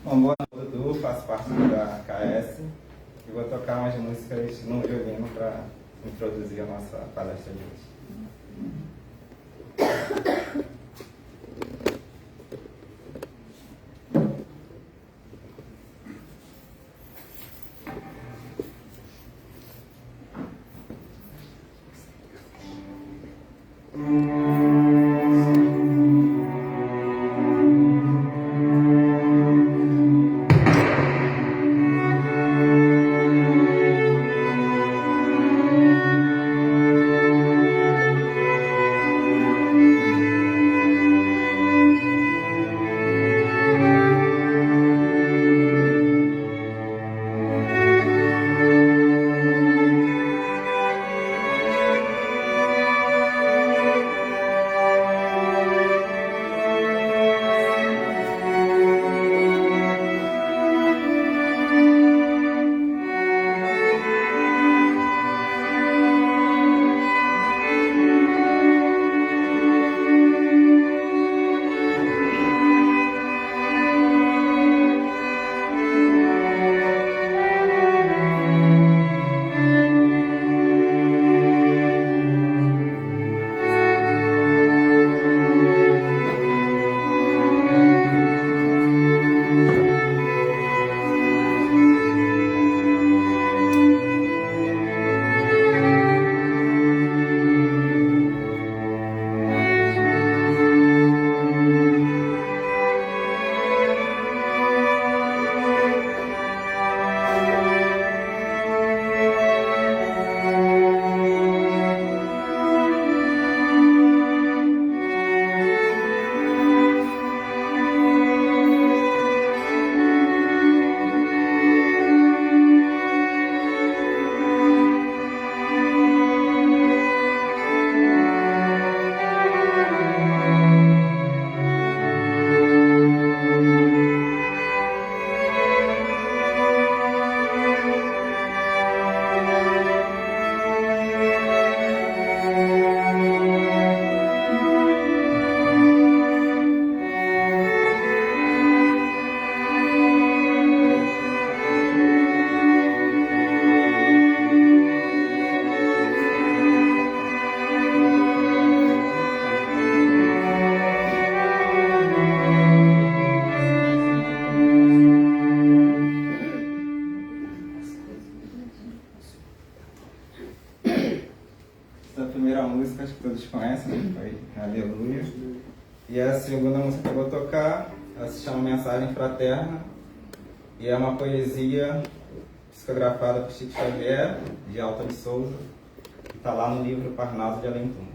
Bom, boa noite, Dudu, faço parte da KS e vou tocar umas músicas no violino para introduzir a nossa palestra de hoje. Essa primeira música, acho que todos conhecem, né? Foi Aleluia. E a segunda música que eu vou tocar, ela se chama Mensagem Fraterna e é uma poesia psicografada por Chico Xavier, de Alta de Souza, que está lá no livro Parnaso de Além-Túmulo.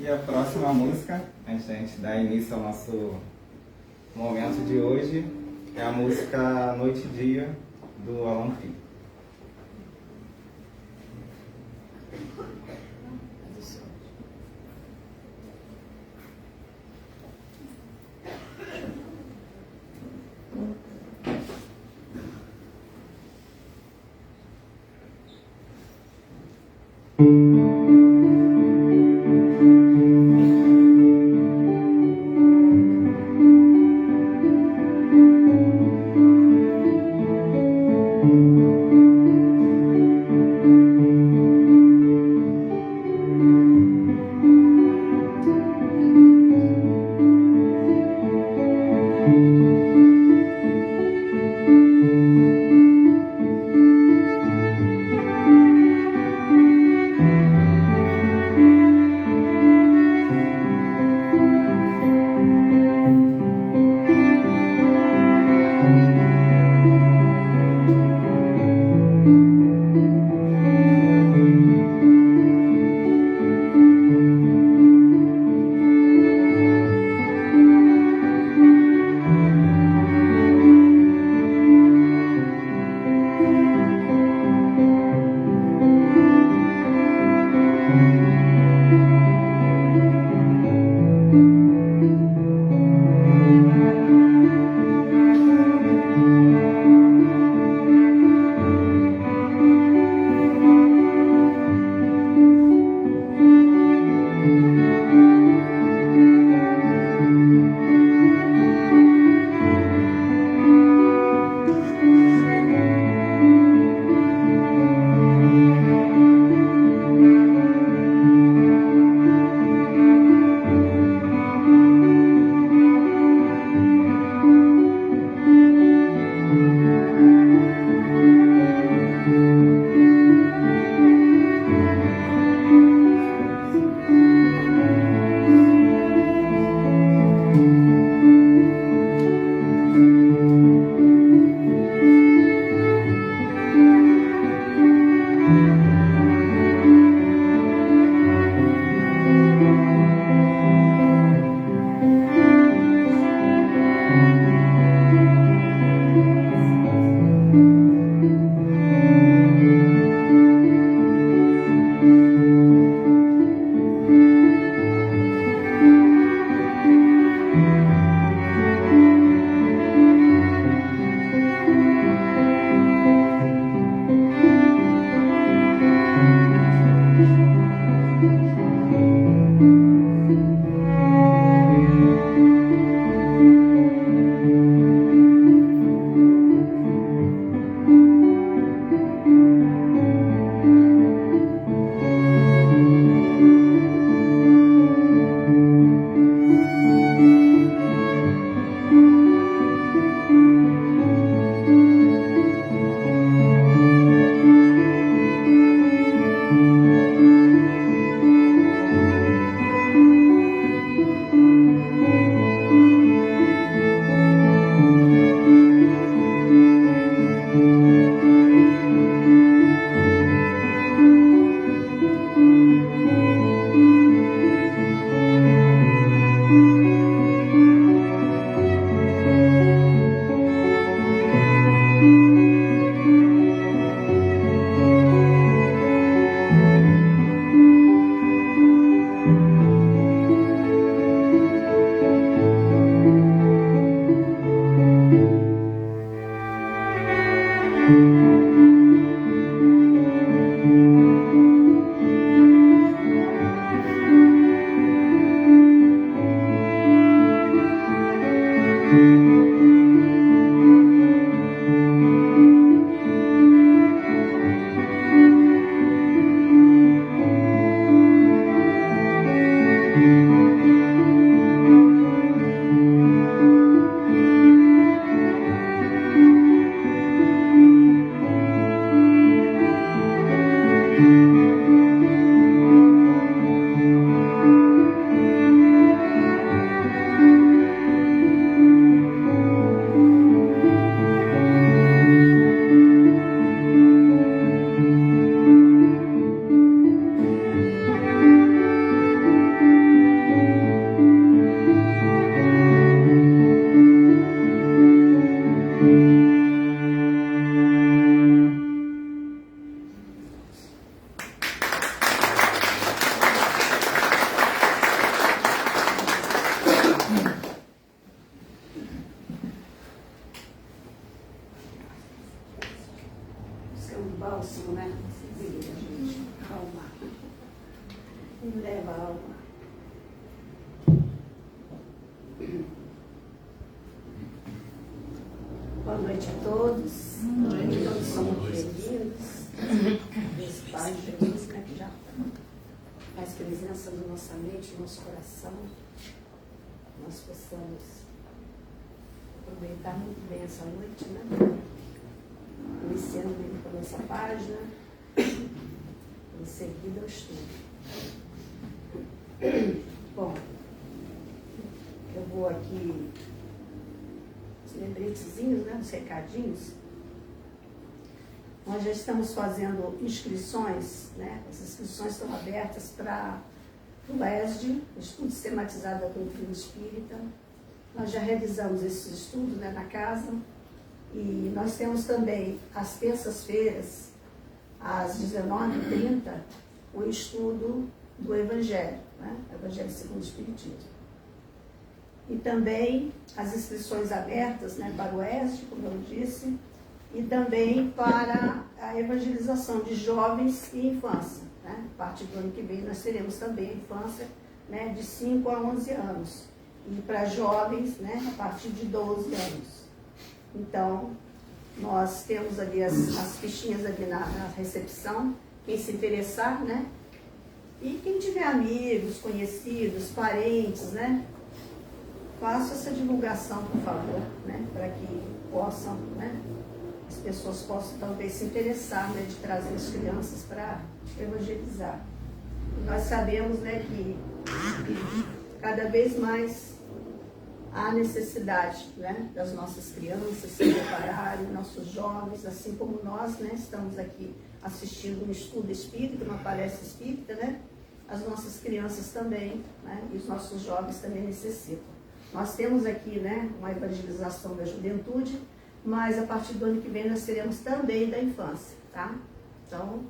E a próxima música, antes da gente dar início ao nosso momento de hoje, é a música Noite e Dia, do Alan Filho. Bálsamo, né? A gente calma. E leva a alma. Boa noite a todos. Todos somos bem-vindos. Deus Pai, Jesus, né, que já faz presença na nossa mente, no nosso coração. Nós possamos aproveitar muito bem essa noite, né? Iniciando bem com a nossa página, em seguida ao estudo. Bom, eu vou aqui os lembretezinhos, né, os recadinhos. Nós já estamos fazendo inscrições, né? As inscrições estão abertas para o ESD, Estudo Sistematizado da Doutrina Espírita. Nós já realizamos esses estudos, né, na casa. E nós temos também, às terças-feiras, às 19h30, o estudo do Evangelho, né? Evangelho segundo o Espiritismo. E também as inscrições abertas, né, para o ESD, como eu disse, e também para a evangelização de jovens e infância, né? A partir do ano que vem nós teremos também a infância, né, de 5 a 11 anos. E para jovens, né, a partir de 12 anos. Então, nós temos ali as fichinhas ali na recepção, quem se interessar, né? E quem tiver amigos, conhecidos, parentes, né? Faça essa divulgação, por favor, né? Para que possam, né? As pessoas possam talvez se interessar, né? De trazer as crianças para evangelizar. E nós sabemos, né? Que cada vez mais há necessidade, né, das nossas crianças se prepararem, nossos jovens, assim como nós, né, estamos aqui assistindo um estudo espírita, uma palestra espírita, né, as nossas crianças também, né, e os nossos jovens também necessitam. Nós temos aqui, né, uma evangelização da juventude, mas a partir do ano que vem nós teremos também da infância, tá? Então,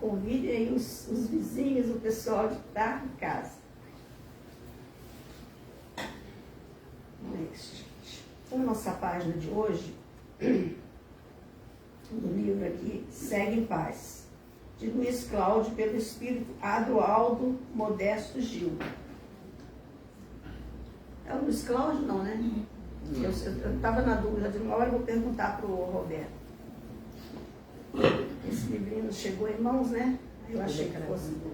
convide aí os vizinhos, o pessoal da casa. A nossa página de hoje, no livro aqui, Segue em Paz, de Luiz Cláudio, pelo espírito Adroaldo Modesto Gil. É o Luiz Cláudio, não, né? Eu estava na dúvida, de uma hora eu vou perguntar para o Roberto. Esse livrinho chegou em mãos, né? Eu achei que fosse. Então,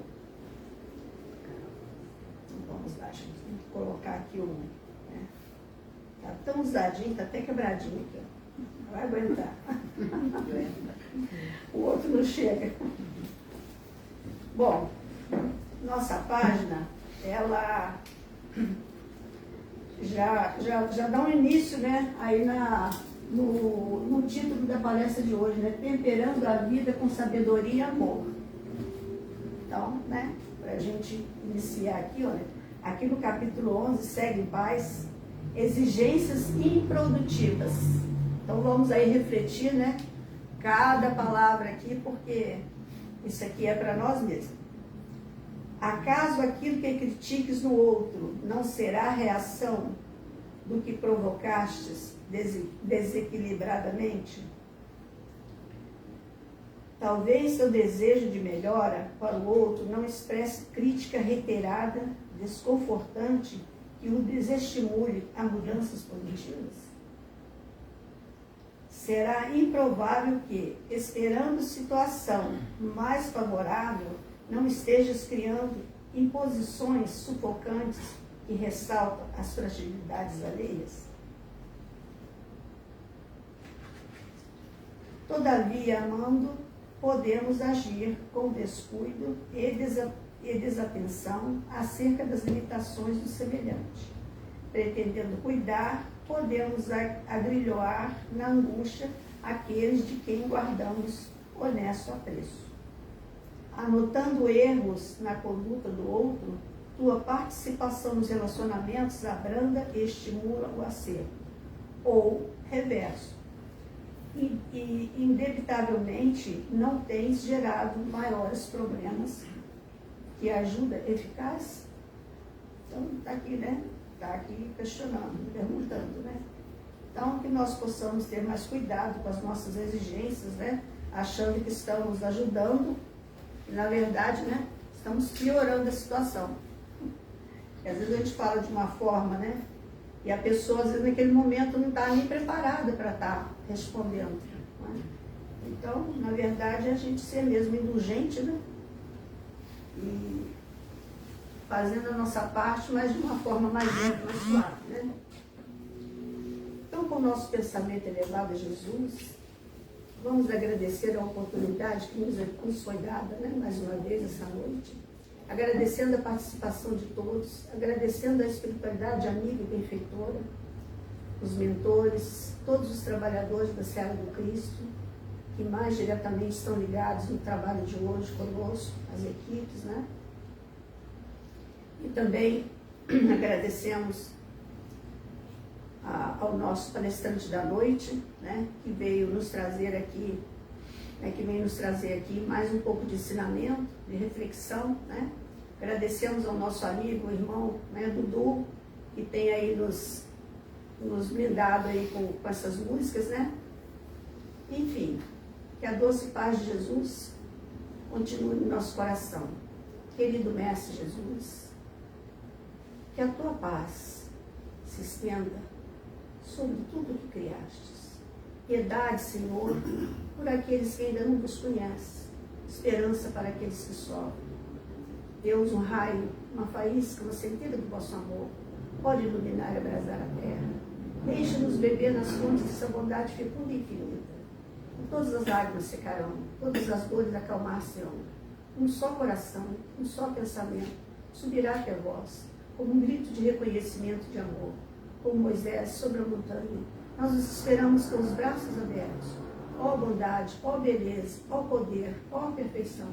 vamos lá, gente. Tem que colocar aqui o. Tá tão usadinho, tá até quebradinho aqui, ó. Vai aguentar. O outro não chega. Bom, nossa página, ela já dá um início, né, aí no título da palestra de hoje, né? Temperando a vida com sabedoria e amor. Então, né, para a gente iniciar aqui, olha, aqui no capítulo 11, Segue em Paz, exigências improdutivas. Então vamos aí refletir, né, cada palavra aqui, porque isso aqui é para nós mesmos. Acaso aquilo que critiques no outro não será reação do que provocastes desequilibradamente? Talvez seu desejo de melhora para o outro não expresse crítica reiterada, desconfortante que o desestimule a mudanças positivas? Será improvável que, esperando situação mais favorável, não estejas criando imposições sufocantes que ressaltam as fragilidades alheias? Todavia, amando, podemos agir com descuido e desatenção acerca das limitações do semelhante. Pretendendo cuidar, podemos agrilhoar na angústia aqueles de quem guardamos honesto apreço. Anotando erros na conduta do outro, tua participação nos relacionamentos abranda e estimula o acerto. Ou, reverso, e indevitavelmente não tens gerado maiores problemas que ajuda eficaz? Então, está aqui, né? Está aqui questionando, perguntando, né? Então, que nós possamos ter mais cuidado com as nossas exigências, né? Achando que estamos ajudando, e na verdade, né? Estamos piorando a situação. E às vezes a gente fala de uma forma, né? E a pessoa, às vezes, naquele momento não está nem preparada para estar respondendo. Né? Então, na verdade, é a gente ser mesmo indulgente, né? E fazendo a nossa parte, mas de uma forma mais lenta, mais suave, né? Então, com o nosso pensamento elevado a Jesus, vamos agradecer a oportunidade que nos foi dada, né? Mais uma vez, essa noite. Agradecendo a participação de todos, agradecendo a espiritualidade amiga e benfeitora, os mentores, todos os trabalhadores da Seara do Cristo, que mais diretamente estão ligados no trabalho de hoje conosco, as equipes, né? E também agradecemos ao nosso palestrante da noite, né? Que veio nos trazer aqui, mais um pouco de ensinamento, de reflexão, né? Agradecemos ao nosso amigo, o irmão, né, Dudu, que tem aí nos brindado aí com essas músicas, né? Enfim, que a doce paz de Jesus continue no nosso coração. Querido Mestre Jesus, que a tua paz se estenda sobre tudo que criastes. Piedade, Senhor, por aqueles que ainda não vos conhecem. Esperança para aqueles que sofrem. Deus, um raio, uma faísca, uma centelha do vosso amor, pode iluminar e abrasar a terra. Deixa-nos beber nas fontes dessa bondade fecunda e infinita. Todas as lágrimas secarão, todas as dores acalmar-se-ão. Um só coração, um só pensamento subirá até vós, como um grito de reconhecimento de amor. Como Moisés sobre a montanha, nós os esperamos com os braços abertos. Ó bondade, ó beleza, ó poder, ó perfeição.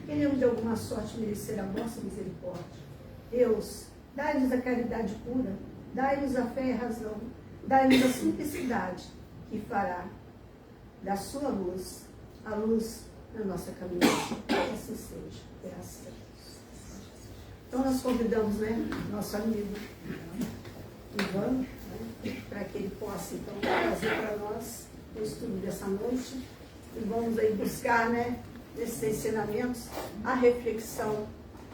Queremos de alguma sorte merecer a vossa misericórdia. Deus, dai-nos a caridade pura, dai-nos a fé e a razão, dai-nos a simplicidade que fará da sua luz a luz da nossa caminhada. Assim seja. Graças a Deus. Então nós convidamos, né, nosso amigo Ivan, né, para que ele possa então trazer para nós o estudo dessa noite. E vamos aí buscar, né, nesses ensinamentos, a reflexão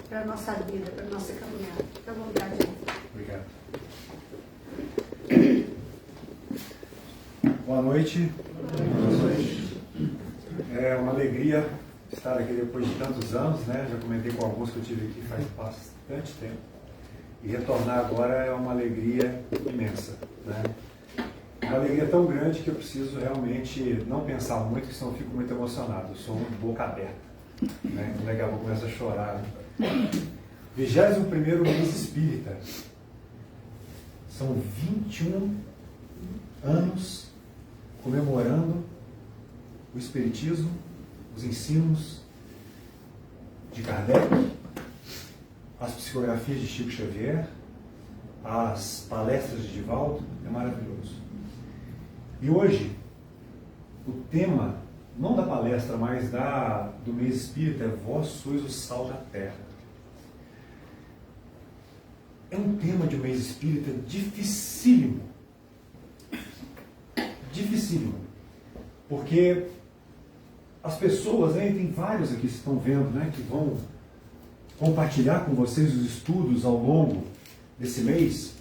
para a nossa vida, para a nossa caminhada. Fique à vontade. Obrigado. Boa noite. Boa noite. É uma alegria estar aqui depois de tantos anos, né? Já comentei com alguns que eu tive aqui faz bastante tempo. E retornar agora é uma alegria imensa, né? Uma alegria tão grande que eu preciso realmente não pensar muito, porque senão eu fico muito emocionado. Eu sou muito boca aberta, né? Daqui a pouco começo a chorar. Né? 21º mês espírita. São 21 anos comemorando o espiritismo, os ensinos de Kardec, as psicografias de Chico Xavier, as palestras de Divaldo. É maravilhoso. E hoje, o tema, não da palestra, mas do mês espírita, é Vós sois o sal da terra. É um tema de um mês espírita dificílimo. Dificílimo. Porque as pessoas, né, tem vários aqui que estão vendo, né, que vão compartilhar com vocês os estudos ao longo desse mês.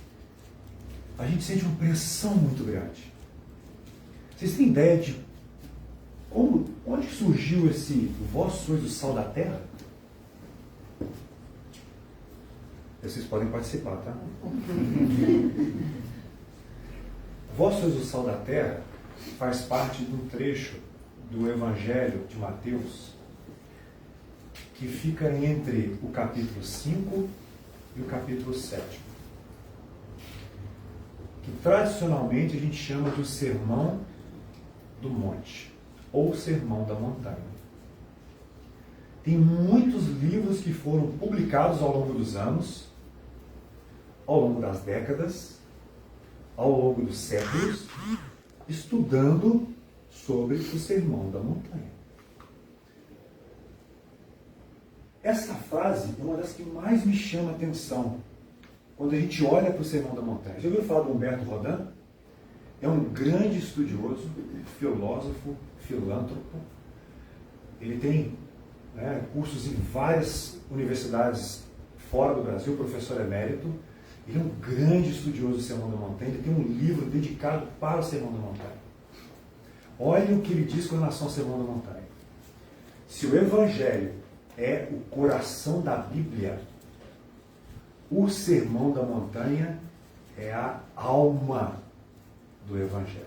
a gente sente uma pressão muito grande. Vocês têm ideia de onde surgiu esse vós sois o sal da terra? Vocês podem participar, tá? Vós sois o sal da terra faz parte de um trecho do Evangelho de Mateus que fica entre o capítulo 5 e o capítulo 7, que tradicionalmente a gente chama de o Sermão do Monte ou Sermão da Montanha. Tem muitos livros que foram publicados ao longo dos anos, ao longo das décadas, ao longo dos séculos, estudando sobre o Sermão da Montanha. Essa frase é uma das que mais me chama a atenção quando a gente olha para o Sermão da Montanha. Já ouviu falar do Humberto Rodin? É um grande estudioso, filósofo, filântropo. Ele tem cursos em várias universidades fora do Brasil, professor emérito. Ele é um grande estudioso do Sermão da Montanha. Ele tem um livro dedicado para o Sermão da Montanha. Olha o que ele diz com relação ao Sermão da Montanha. Se o Evangelho é o coração da Bíblia, o Sermão da Montanha é a alma do Evangelho.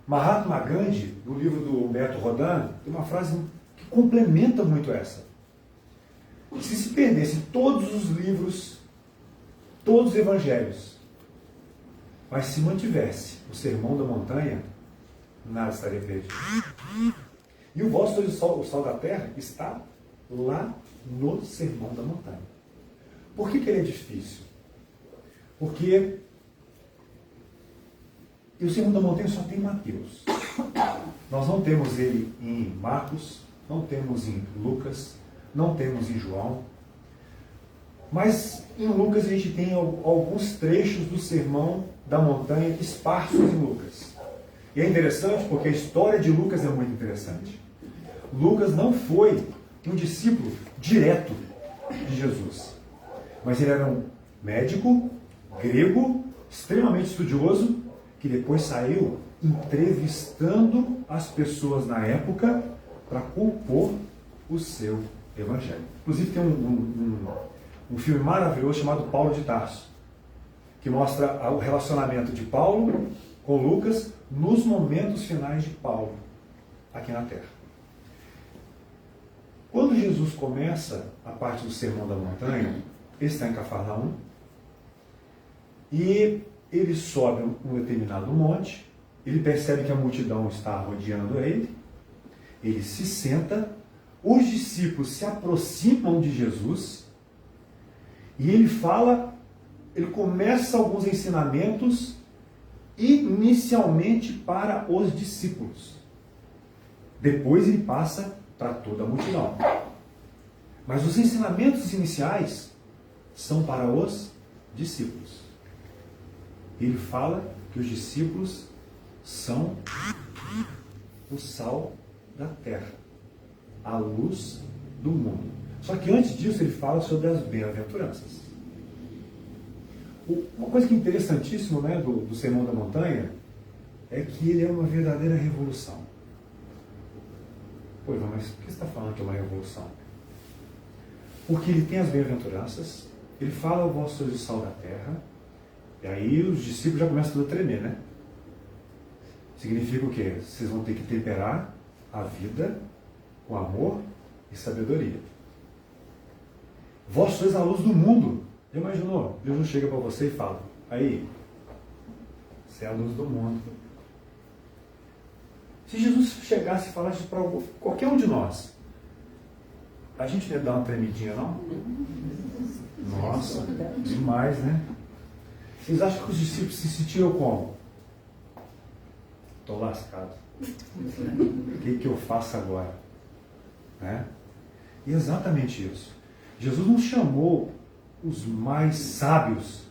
Mahatma Gandhi, no livro do Humberto Rodin, tem uma frase que complementa muito essa. Se perdessem todos os livros, todos os evangelhos, mas se mantivesse o Sermão da Montanha, nada estaria perdido. E o vós sois o sal da terra está lá no Sermão da Montanha. Por que ele é difícil? Porque o Sermão da Montanha só tem Mateus. Nós não temos ele em Marcos, não temos em Lucas, não temos em João. Mas em Lucas a gente tem alguns trechos do Sermão da Montanha esparsos em Lucas. E é interessante porque a história de Lucas é muito interessante. Lucas não foi um discípulo direto de Jesus, mas ele era um médico grego, extremamente estudioso, que depois saiu entrevistando as pessoas na época para compor o seu evangelho. Inclusive tem um filme maravilhoso chamado Paulo de Tarso, que mostra o relacionamento de Paulo com Lucas nos momentos finais de Paulo aqui na Terra. Quando Jesus começa a parte do Sermão da Montanha, ele está em Cafarnaum e ele sobe um determinado monte, ele percebe que a multidão está rodeando ele se senta, os discípulos se aproximam de Jesus e ele começa alguns ensinamentos inicialmente para os discípulos. Depois ele passa para toda a multidão. Mas os ensinamentos iniciais são para os discípulos. Ele fala que os discípulos são o sal da terra, a luz do mundo. Só que antes disso ele fala sobre as bem-aventuranças. Uma coisa que é interessantíssima, do Sermão da Montanha é que ele é uma verdadeira revolução. Pô, Ivan, mas por que você está falando que é uma revolução? Porque ele tem as bem-aventuranças, ele fala o vós sois o sal da terra, e aí os discípulos já começam tudo a tremer, né? Significa o quê? Vocês vão ter que temperar a vida com amor e sabedoria. Vós sois a luz do mundo. Já imaginou? Jesus chega para você e fala, aí, você é a luz do mundo. Se Jesus chegasse e falasse para qualquer um de nós, a gente não ia dar uma tremidinha, não? Nossa, demais, né? Vocês acham que os discípulos se sentiram como? Estou lascado. O que eu faço agora? Né? E exatamente isso. Jesus não chamou os mais sábios,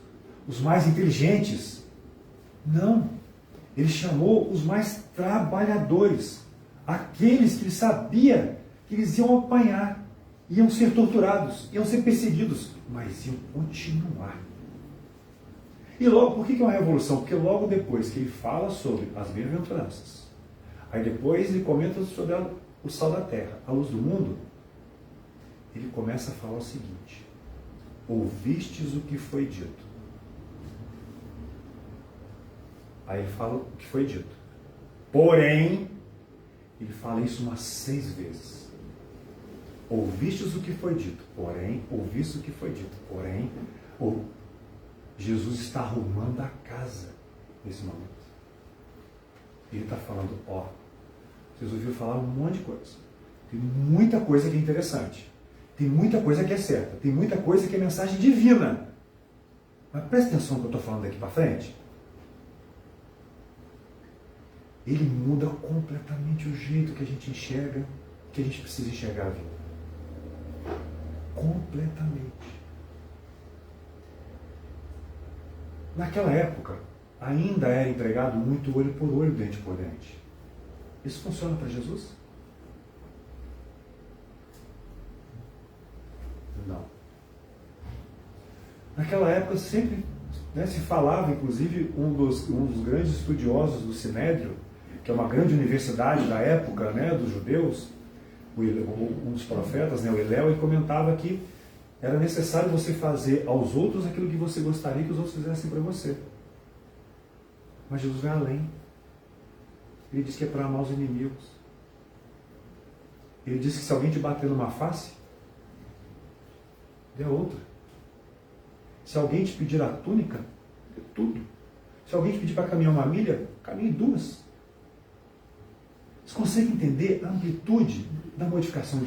os mais inteligentes. Não. Ele chamou os mais trabalhadores. Aqueles que ele sabia que eles iam apanhar, iam ser torturados, iam ser perseguidos, mas iam continuar. E logo, por que é uma revolução? Porque logo depois que ele fala sobre as bem-aventuranças, aí depois ele comenta sobre o sal da terra, a luz do mundo, ele começa a falar o seguinte: ouvistes o que foi dito. Aí ele fala o que foi dito. Porém, ele fala isso umas 6 vezes. Ouvistes o que foi dito, porém, ouviste o que foi dito, porém, Jesus está arrumando a casa nesse momento. Ele está falando, vocês ouviram falar um monte de coisa. Tem muita coisa que é interessante. Tem muita coisa que é certa. Tem muita coisa que é mensagem divina. Mas presta atenção no que eu estou falando daqui para frente. Ele muda completamente o jeito que a gente enxerga, que a gente precisa enxergar a vida. Completamente. Naquela época, ainda era empregado muito olho por olho, dente por dente. Isso funciona para Jesus? Não. Naquela época sempre se falava, inclusive, um dos grandes estudiosos do Sinédrio, que é uma grande universidade da época, dos judeus, um dos profetas, o Hillel, ele comentava que era necessário você fazer aos outros aquilo que você gostaria que os outros fizessem para você. Mas Jesus vai além. Ele diz que é para amar os inimigos. Ele diz que se alguém te bater numa face, dê a outra. Se alguém te pedir a túnica, dê tudo. Se alguém te pedir para caminhar uma milha, caminhe 2. Vocês conseguem entender a amplitude da modificação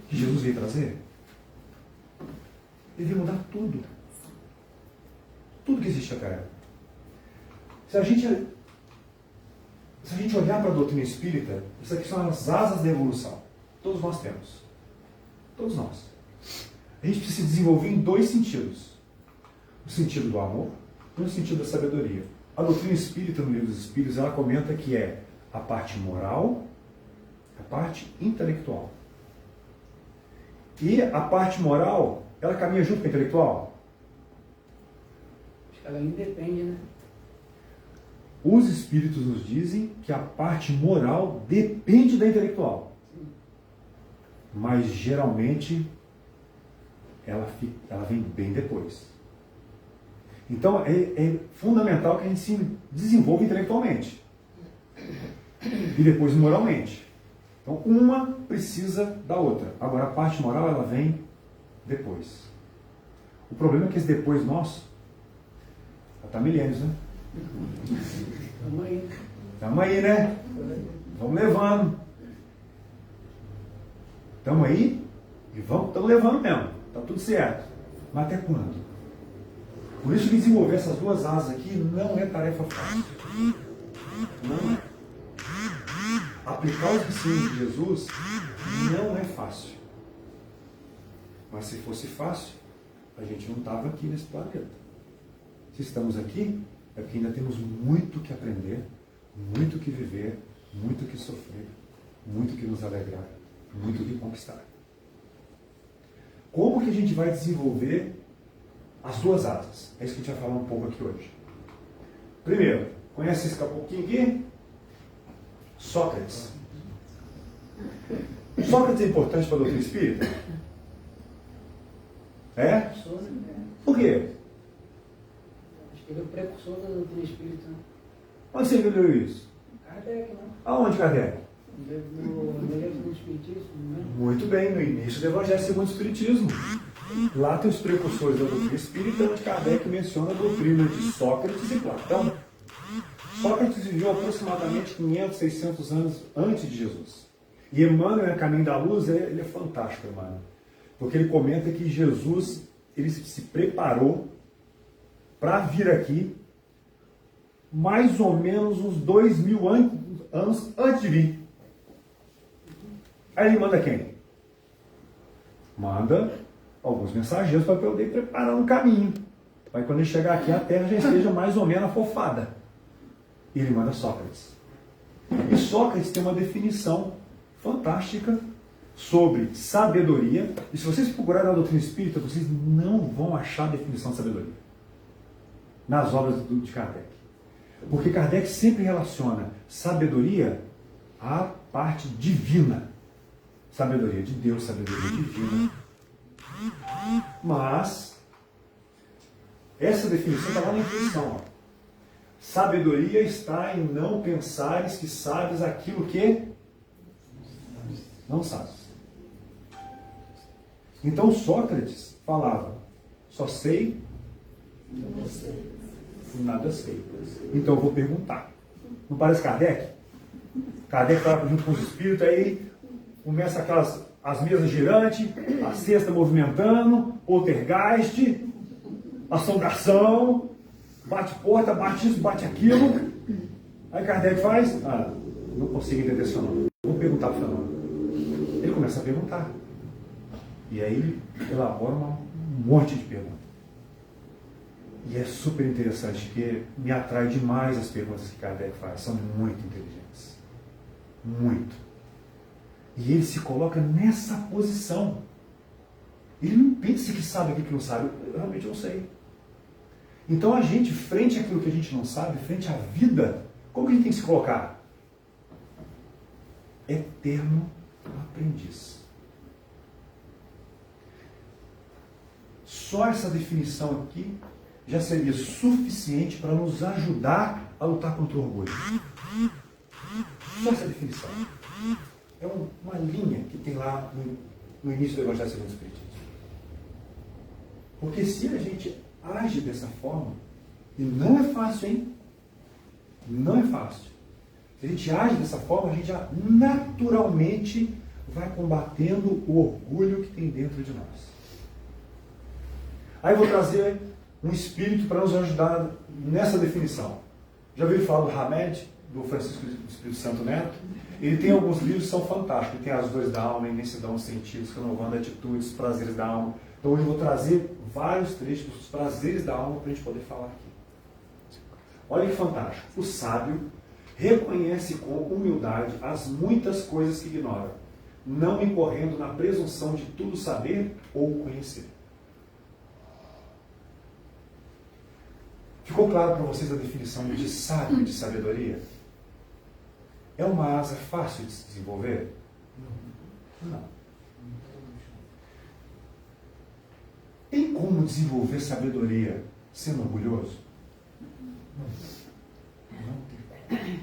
que Jesus veio trazer? Ele veio mudar tudo. Tudo que existe até agora. Se a gente olhar para a doutrina espírita, isso aqui são as asas da evolução. Todos nós temos. Todos nós. A gente precisa se desenvolver em 2 sentidos. O sentido do amor e o sentido da sabedoria. A doutrina espírita, no Livro dos Espíritos, ela comenta que é a parte moral, a parte intelectual. E a parte moral, ela caminha junto com a intelectual? Acho que ela independe, né? Os espíritos nos dizem que a parte moral depende da intelectual. Sim. Mas geralmente ela vem bem depois. Então é fundamental que a gente se desenvolva intelectualmente. E depois moralmente. Então uma precisa da outra. Agora a parte moral ela vem depois. O problema é que esse depois nosso está milênios, né? Estamos aí, né? Vamos levando. Estamos aí e estamos levando mesmo. Está tudo certo. Mas até quando? Por isso que desenvolver essas 2 asas aqui não é tarefa fácil. Não é. Aplicar os ensinos de Jesus não é fácil. Mas se fosse fácil, a gente não estava aqui nesse planeta. Se estamos aqui, é porque ainda temos muito que aprender, muito que viver, muito que sofrer, muito que nos alegrar, muito que conquistar. Como que a gente vai desenvolver as 2 asas? É isso que a gente vai falar um pouco aqui hoje. Primeiro, conhece esse capoquinho aqui? Sócrates. Sócrates é importante para a doutrina espírita? É? Por quê? Acho que ele é o precursor da doutrina espírita. Onde você leu isso? Kardec, né? Aonde, Kardec? No livro do Espiritismo, né? Muito bem, no início do Evangelho segundo o Espiritismo. Lá tem os precursores da doutrina espírita, onde Kardec menciona a doutrina de Sócrates e Platão. Sócrates viveu aproximadamente 500, 600 anos antes de Jesus. E Emmanuel, no Caminho da Luz, ele é fantástico, Emmanuel. Porque ele comenta que Jesus ele se preparou para vir aqui mais ou menos uns 2000 anos antes de vir. Aí ele manda quem? Manda alguns mensageiros para poder preparar um caminho. Para quando ele chegar aqui, a Terra já esteja mais ou menos afofada. E ele manda Sócrates. E Sócrates tem uma definição fantástica sobre sabedoria. E se vocês procurarem a doutrina espírita, vocês não vão achar a definição de sabedoria. nas obras de Kardec. Porque Kardec sempre relaciona sabedoria à parte divina. Sabedoria de Deus, sabedoria divina. Mas essa definição está lá na intuição. Sabedoria está em não pensares que sabes aquilo que não sabes. Então Sócrates falava, só sei, nada sei. Então eu vou perguntar. Não parece Kardec? Kardec estava junto com os espíritos, aí começa as mesas girantes, a cesta movimentando, poltergeist, assombração, bate porta, bate isso, bate aquilo. Aí Kardec faz, não consigo entender esse fenômeno. Vou perguntar para o fenômeno. Ele começa a perguntar. E aí ele elabora um monte de perguntas. E é super interessante, porque me atrai demais as perguntas que Kardec faz. São muito inteligentes. Muito. E ele se coloca nessa posição. Ele não pensa que sabe aquilo que não sabe. Eu realmente não sei. Então a gente, frente àquilo que a gente não sabe, frente à vida, como que a gente tem que se colocar? Eterno aprendiz. Só essa definição aqui já seria suficiente para nos ajudar a lutar contra o orgulho. Só essa definição. É uma linha que tem lá no início do Evangelho segundo o Espiritismo. Porque se a gente age dessa forma, e não é fácil, hein? Não é fácil. Se a gente age dessa forma, a gente já naturalmente vai combatendo o orgulho que tem dentro de nós. Aí eu vou trazer um espírito para nos ajudar nessa definição. Já ouviram falar do Hamed, do Francisco Espírito Santo Neto? Ele tem alguns livros que são fantásticos. Ele tem As Dores da Alma, Imensidão dos Sentidos, Renovando Atitudes, Prazeres da Alma. Então hoje eu vou trazer vários trechos dos prazeres da alma para a gente poder falar aqui. Olha que fantástico. O sábio reconhece com humildade as muitas coisas que ignora, não incorrendo na presunção de tudo saber ou conhecer. Ficou claro para vocês a definição de sábio e de sabedoria? É uma asa fácil de se desenvolver? Não. Tem como desenvolver sabedoria sendo orgulhoso? Não tem.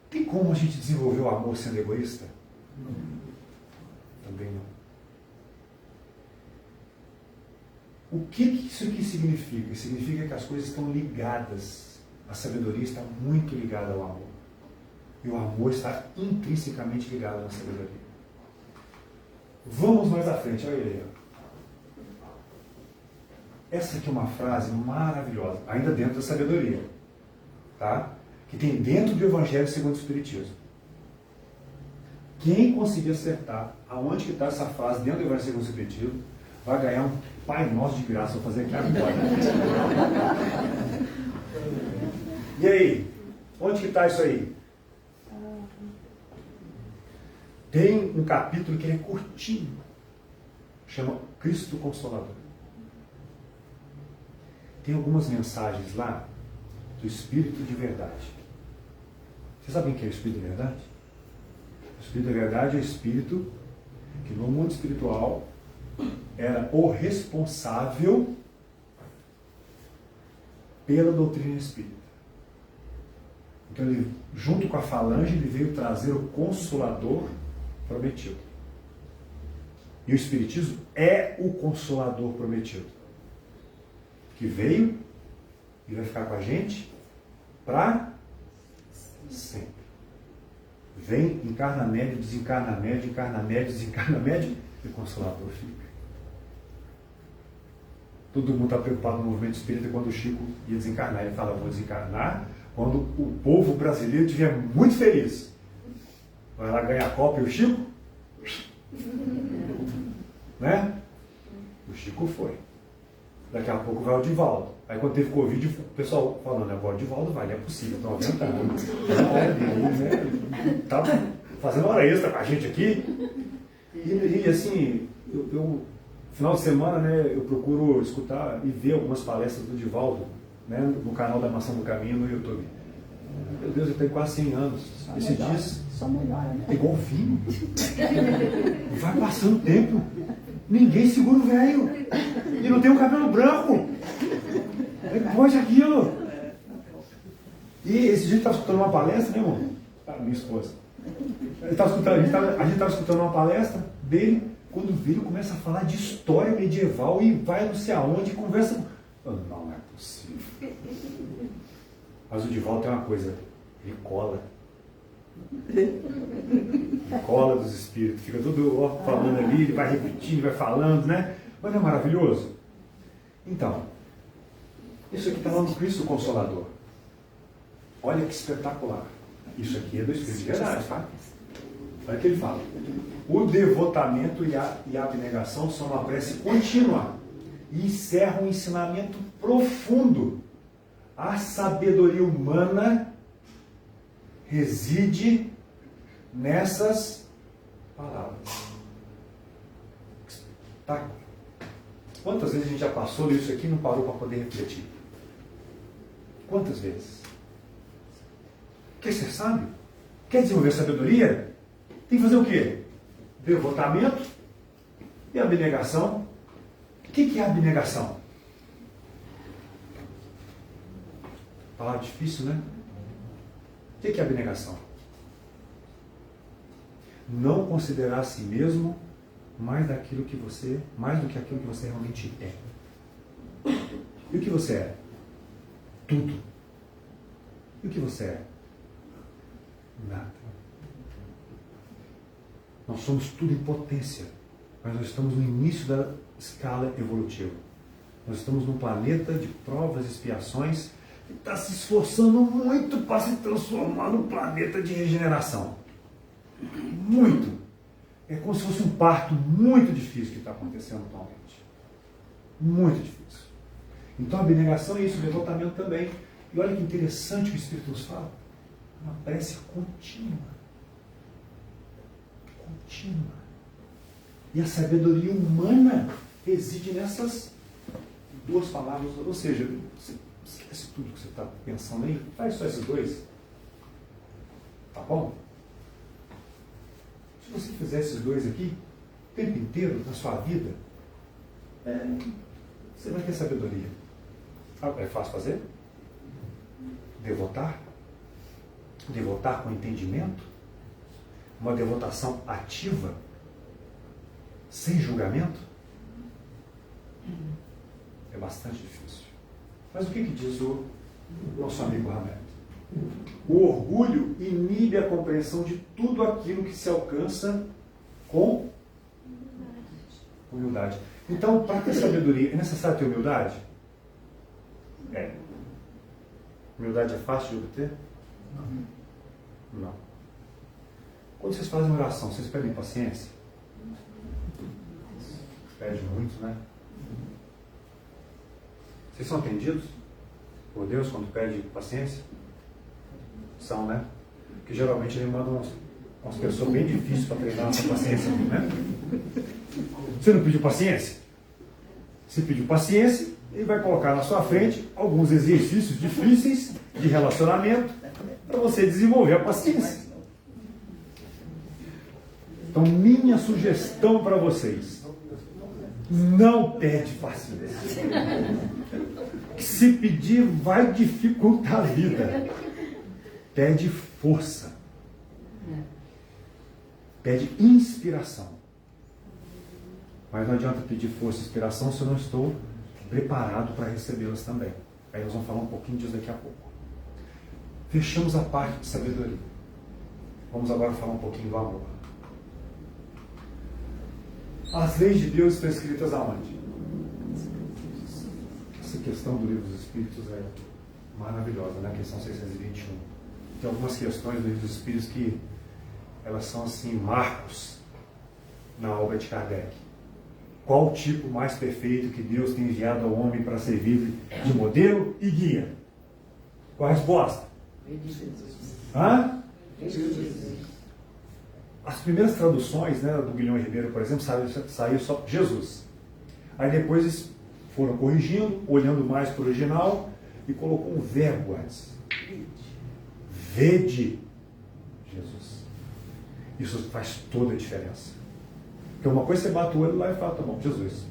Tem como a gente desenvolver o amor sendo egoísta? Também não. O que isso aqui significa? Significa que as coisas estão ligadas. A sabedoria está muito ligada ao amor. E o amor está intrinsecamente ligado na sabedoria. Vamos mais à frente, olha aí. Essa aqui é uma frase maravilhosa, ainda dentro da sabedoria, tá? Que tem dentro do Evangelho segundo o Espiritismo. Quem conseguir acertar aonde que está essa frase dentro do Evangelho segundo o Espiritismo, vai ganhar um Pai Nosso de graça. Vou fazer aqui agora. E aí? Onde que está isso aí? Tem um capítulo que é curtinho. Chama Cristo Consolador. Tem algumas mensagens lá do Espírito de Verdade. Vocês sabem o que é o Espírito de Verdade? O Espírito de Verdade é o Espírito que no mundo espiritual era o responsável pela doutrina espírita. Então ele, junto com a falange, ele veio trazer o Consolador prometido. E o Espiritismo é o Consolador prometido, que veio e vai ficar com a gente para sempre. Vem, encarna médio, desencarna médio, encarna médio, desencarna médio, e o Consolador fica. Todo mundo está preocupado no movimento espírita quando o Chico ia desencarnar. Ele fala, vou desencarnar quando o povo brasileiro estiver muito feliz. Vai lá ganhar a Copa e o Chico? Né? O Chico foi. Daqui a pouco vai o Divaldo. Aí quando teve Covid, o pessoal falando, agora o Divaldo vai, não é possível, estão aumentando. Tá fazendo hora extra com a gente aqui. E assim, eu Final de semana, né, eu procuro escutar e ver algumas palestras do Divaldo, né, no canal da Maçã do Caminho no YouTube. Meu Deus, ele tem quase 100 anos. Esse dias Só melhora, né? é igual vinho. Vai passando o tempo, ninguém segura o velho. E não tem um cabelo branco. Pode aquilo. E esse dia estava escutando uma palestra, né, irmão? Minha esposa. A gente estava escutando uma palestra dele. Quando o velho começa a falar de história medieval e vai não sei aonde e conversa. Não é possível. Mas o Divaldo tem uma coisa, ele cola. Cola dos espíritos, fica tudo ó, falando ali, ele vai repetindo, vai falando, né? Mas não é maravilhoso? Então, isso aqui está lá no Cristo Consolador. Olha que espetacular. Isso aqui é do Espírito de verdade, tá? Olha o que ele fala. O devotamento e a abnegação são uma prece contínua e encerram um ensinamento profundo. A sabedoria humana reside nessas palavras. Tá? Quantas vezes a gente já passou isso aqui e não parou para poder refletir? Quantas vezes? Quer ser sábio? Quer desenvolver sabedoria? Tem que fazer o quê? Devotamento e abnegação. O que é abnegação? Palavra difícil, né? O que é abnegação? Não considerar a si mesmo mais do que aquilo que você realmente é. E o que você é? Tudo. E o que você é? Nada. Nós somos tudo em potência, mas nós estamos no início da escala evolutiva. Nós estamos num planeta de provas e expiações que está se esforçando muito para se transformar num planeta de regeneração. Muito. É como se fosse um parto muito difícil que está acontecendo atualmente. Muito difícil. Então a abnegação é isso, o devotamento também. E olha que interessante o que o Espírito nos fala. Uma prece contínua. Contínua. E a sabedoria humana reside nessas duas palavras. Ou seja, você esquece tudo que você está pensando aí, faz só esses dois. Tá bom? Se você fizer esses dois aqui, o tempo inteiro na sua vida, você vai ter sabedoria. É fácil fazer? Devotar? Devotar com entendimento? Uma devotação ativa? Sem julgamento? É bastante difícil. Mas o que diz o nosso amigo Hamed? O orgulho inibe a compreensão de tudo aquilo que se alcança com humildade. Então, para ter sabedoria, é necessário ter humildade? É. Humildade é fácil de obter? Não. Quando vocês fazem oração, vocês pedem paciência? Pede muito, né? Vocês são atendidos por Deus quando pede paciência? São, né? Porque geralmente ele manda umas pessoas bem difíceis para treinar essa paciência, né? Você não pediu paciência? Você pediu paciência, ele vai colocar na sua frente alguns exercícios difíceis de relacionamento para você desenvolver a paciência. Então, minha sugestão para vocês: não pede paciência. Se pedir, vai dificultar a vida. Pede força. Pede inspiração. Mas não adianta pedir força e inspiração se eu não estou preparado para recebê-las também. Aí nós vamos falar um pouquinho disso daqui a pouco. Fechamos a parte de sabedoria. Vamos agora falar um pouquinho do amor. As leis de Deus estão escritas aonde? Essa questão do Livro dos Espíritos é maravilhosa, né? Questão 621. Tem algumas questões do Livro dos Espíritos que elas são assim marcos na obra de Kardec. Qual o tipo mais perfeito que Deus tem enviado ao homem para servir de modelo e guia? Qual a resposta? Hã? As primeiras traduções, né, do Guilherme Ribeiro, por exemplo, saiu só Jesus. Aí depois eles foram corrigindo, olhando mais para o original e colocou um verbo antes. Vede Jesus. Isso faz toda a diferença. Porque uma coisa é você bate o olho lá e fala, tá bom, Jesus.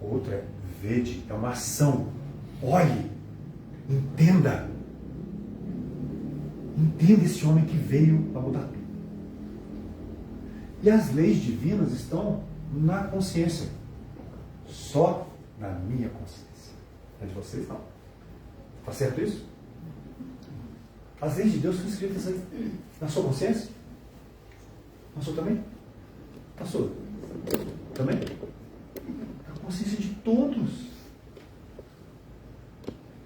Outra é vede, é uma ação. Olhe, entenda. Entenda esse homem que veio para mudar tudo. E as leis divinas estão na consciência. Só na minha consciência. Não é de vocês, não. Está certo isso? As leis de Deus são escritas aí. Na sua consciência? Na sua também? Na sua? Também? Na consciência de todos.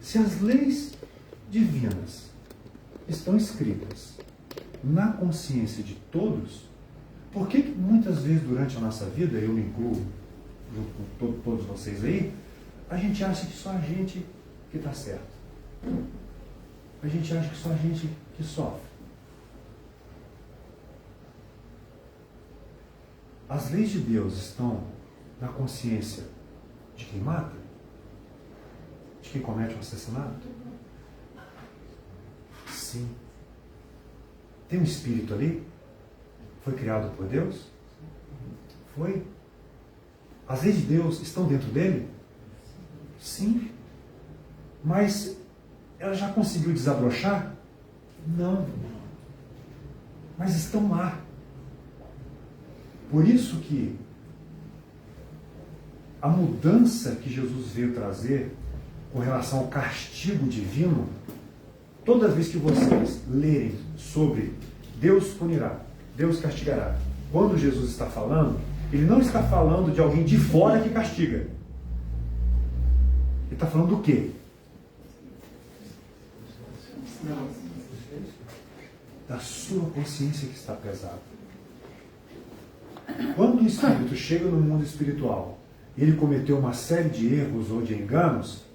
Se as leis divinas estão escritas na consciência de todos, por que muitas vezes durante a nossa vida, eu me incluo junto com todos vocês aí, a gente acha que só a gente que está certo? A gente acha que só a gente que sofre. As leis de Deus estão na consciência de quem mata? De quem comete um assassinato? Sim. Tem um espírito ali? Foi criado por Deus? Foi. As leis de Deus estão dentro dele? Sim. Mas ela já conseguiu desabrochar? Não. Mas estão lá. Por isso que a mudança que Jesus veio trazer com relação ao castigo divino, toda vez que vocês lerem sobre Deus punirá, Deus castigará, quando Jesus está falando, ele não está falando de alguém de fora que castiga. Ele está falando do quê? Da sua consciência que está pesada. Quando o espírito chega no mundo espiritual e ele cometeu uma série de erros ou de enganos,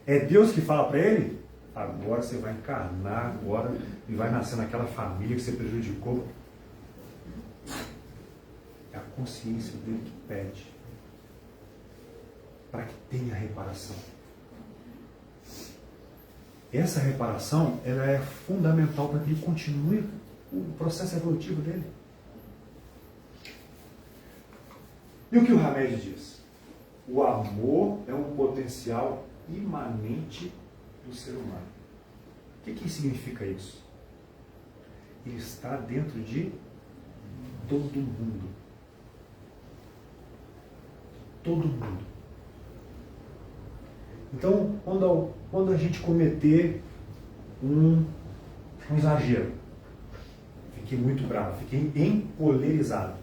é Deus que fala para ele: agora você vai encarnar agora e vai nascer naquela família que você prejudicou. É a consciência dele que pede para que tenha reparação. Essa reparação, ela é fundamental para que ele continue o processo evolutivo dele. E o que o Hamed diz? O amor é um potencial imanente do ser humano. O que significa isso? Ele está dentro de todo mundo. Todo mundo. Então, quando a gente cometer um exagero, fiquei muito bravo, fiquei empolerizado.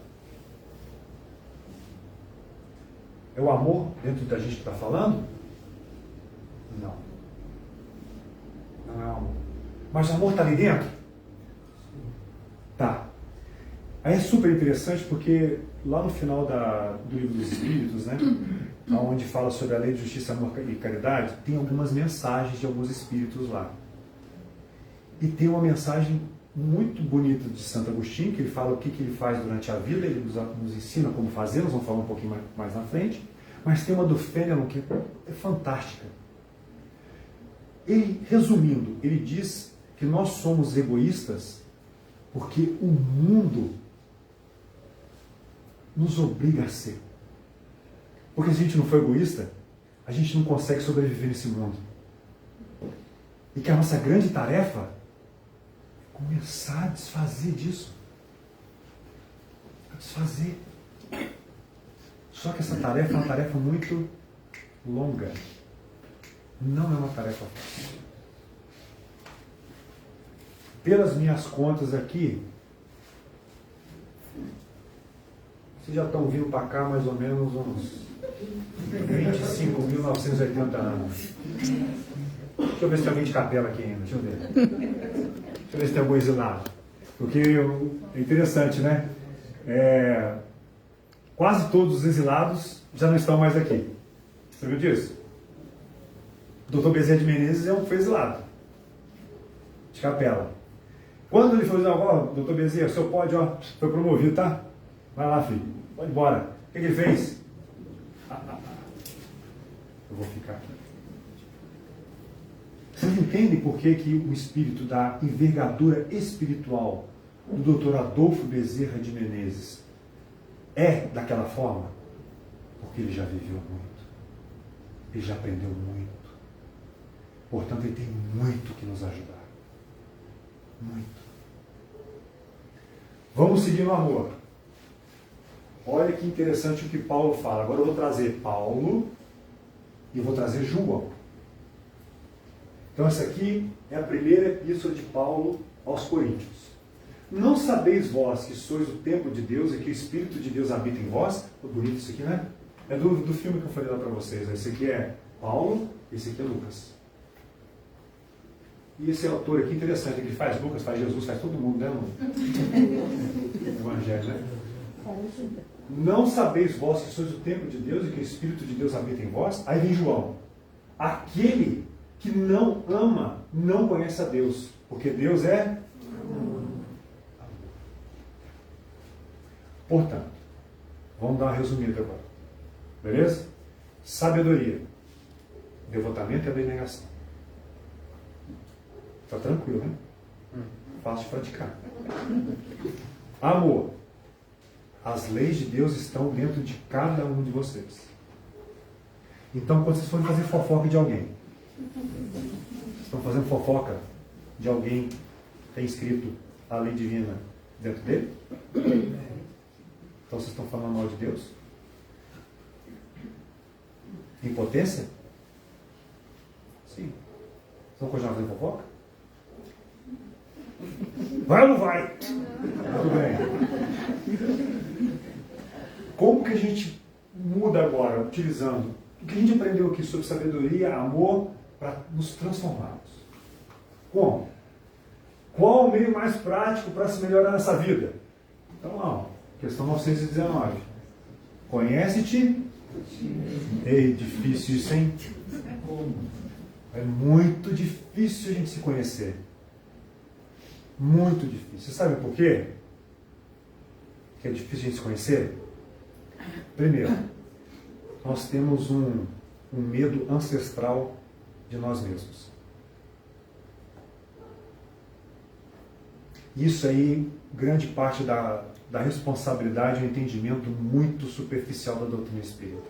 É o amor dentro da gente que está falando? Não. Não é o amor. Mas o amor está ali dentro? Tá. Aí é super interessante porque lá no final do Livro dos Espíritos, né, onde fala sobre a lei de justiça, amor e caridade, tem algumas mensagens de alguns espíritos lá. E tem uma mensagem muito bonita de Santo Agostinho, que ele fala o que ele faz durante a vida, ele nos ensina como fazer, nós vamos falar um pouquinho mais na frente, mas tem uma do Fénelon que é fantástica. Ele, resumindo, ele diz que nós somos egoístas porque o mundo nos obriga a ser. Porque se a gente não for egoísta, a gente não consegue sobreviver nesse mundo. E que a nossa grande tarefa é começar a desfazer disso. A desfazer. Só que essa tarefa é uma tarefa muito longa. Não é uma tarefa fácil. Pelas minhas contas aqui, vocês já estão vindo para cá mais ou menos uns 25.980 anos. Deixa eu ver se tem alguém de capela aqui ainda. Deixa eu ver. Deixa eu ver se tem algum exilado. Porque é interessante, né? Quase todos os exilados já não estão mais aqui. Você viu disso? O Dr. Bezerra de Menezes foi exilado. De capela. Quando ele foi exilado, Dr. Bezerra, o senhor pode, foi promovido, tá? Vai lá, filho. Pode embora. O que ele fez? eu vou ficar aqui. Vocês entendem por que, que o espírito da envergadura espiritual do Dr. Adolfo Bezerra de Menezes é daquela forma? Porque ele já viveu muito. Ele já aprendeu muito. Portanto, ele tem muito que nos ajudar. Muito. Vamos seguir no amor. Olha que interessante o que Paulo fala. Agora eu vou trazer Paulo e vou trazer João. Então essa aqui é a primeira epístola de Paulo aos Coríntios. Não sabeis vós que sois o templo de Deus e que o Espírito de Deus habita em vós? É bonito isso aqui, né? É do filme que eu falei lá para vocês. Esse aqui é Paulo, esse aqui é Lucas. E esse autor aqui, interessante, ele faz Lucas, faz Jesus, faz todo mundo, né? No Evangelho, né? Não sabeis vós que sois o templo de Deus e que o Espírito de Deus habita em vós? Aí vem João. Aquele que não ama, não conhece a Deus, porque Deus é amor. Portanto, vamos dar uma resumida agora. Beleza? Sabedoria, devotamento e abnegação. Está tranquilo, né? Fácil de praticar. Amor. As leis de Deus estão dentro de cada um de vocês. Então, quando vocês forem fazer fofoca de alguém, estão fazendo fofoca de alguém que tem escrito a lei divina dentro dele? Então vocês estão falando mal de Deus? Impotência? Sim. Vocês vão continuar fazendo fofoca? Vai ou não vai? Tudo bem. Como que a gente muda agora, utilizando o que a gente aprendeu aqui sobre sabedoria, amor, para nos transformarmos? Como? Qual o meio mais prático para se melhorar nessa vida? Então, ó, questão 919. Conhece-te? Ei, difícil isso, hein? É muito difícil a gente se conhecer. Muito difícil. Você sabe por quê? Que é difícil a gente se conhecer? Primeiro, nós temos um medo ancestral de nós mesmos. Isso aí, grande parte da responsabilidade é um entendimento muito superficial da doutrina espírita.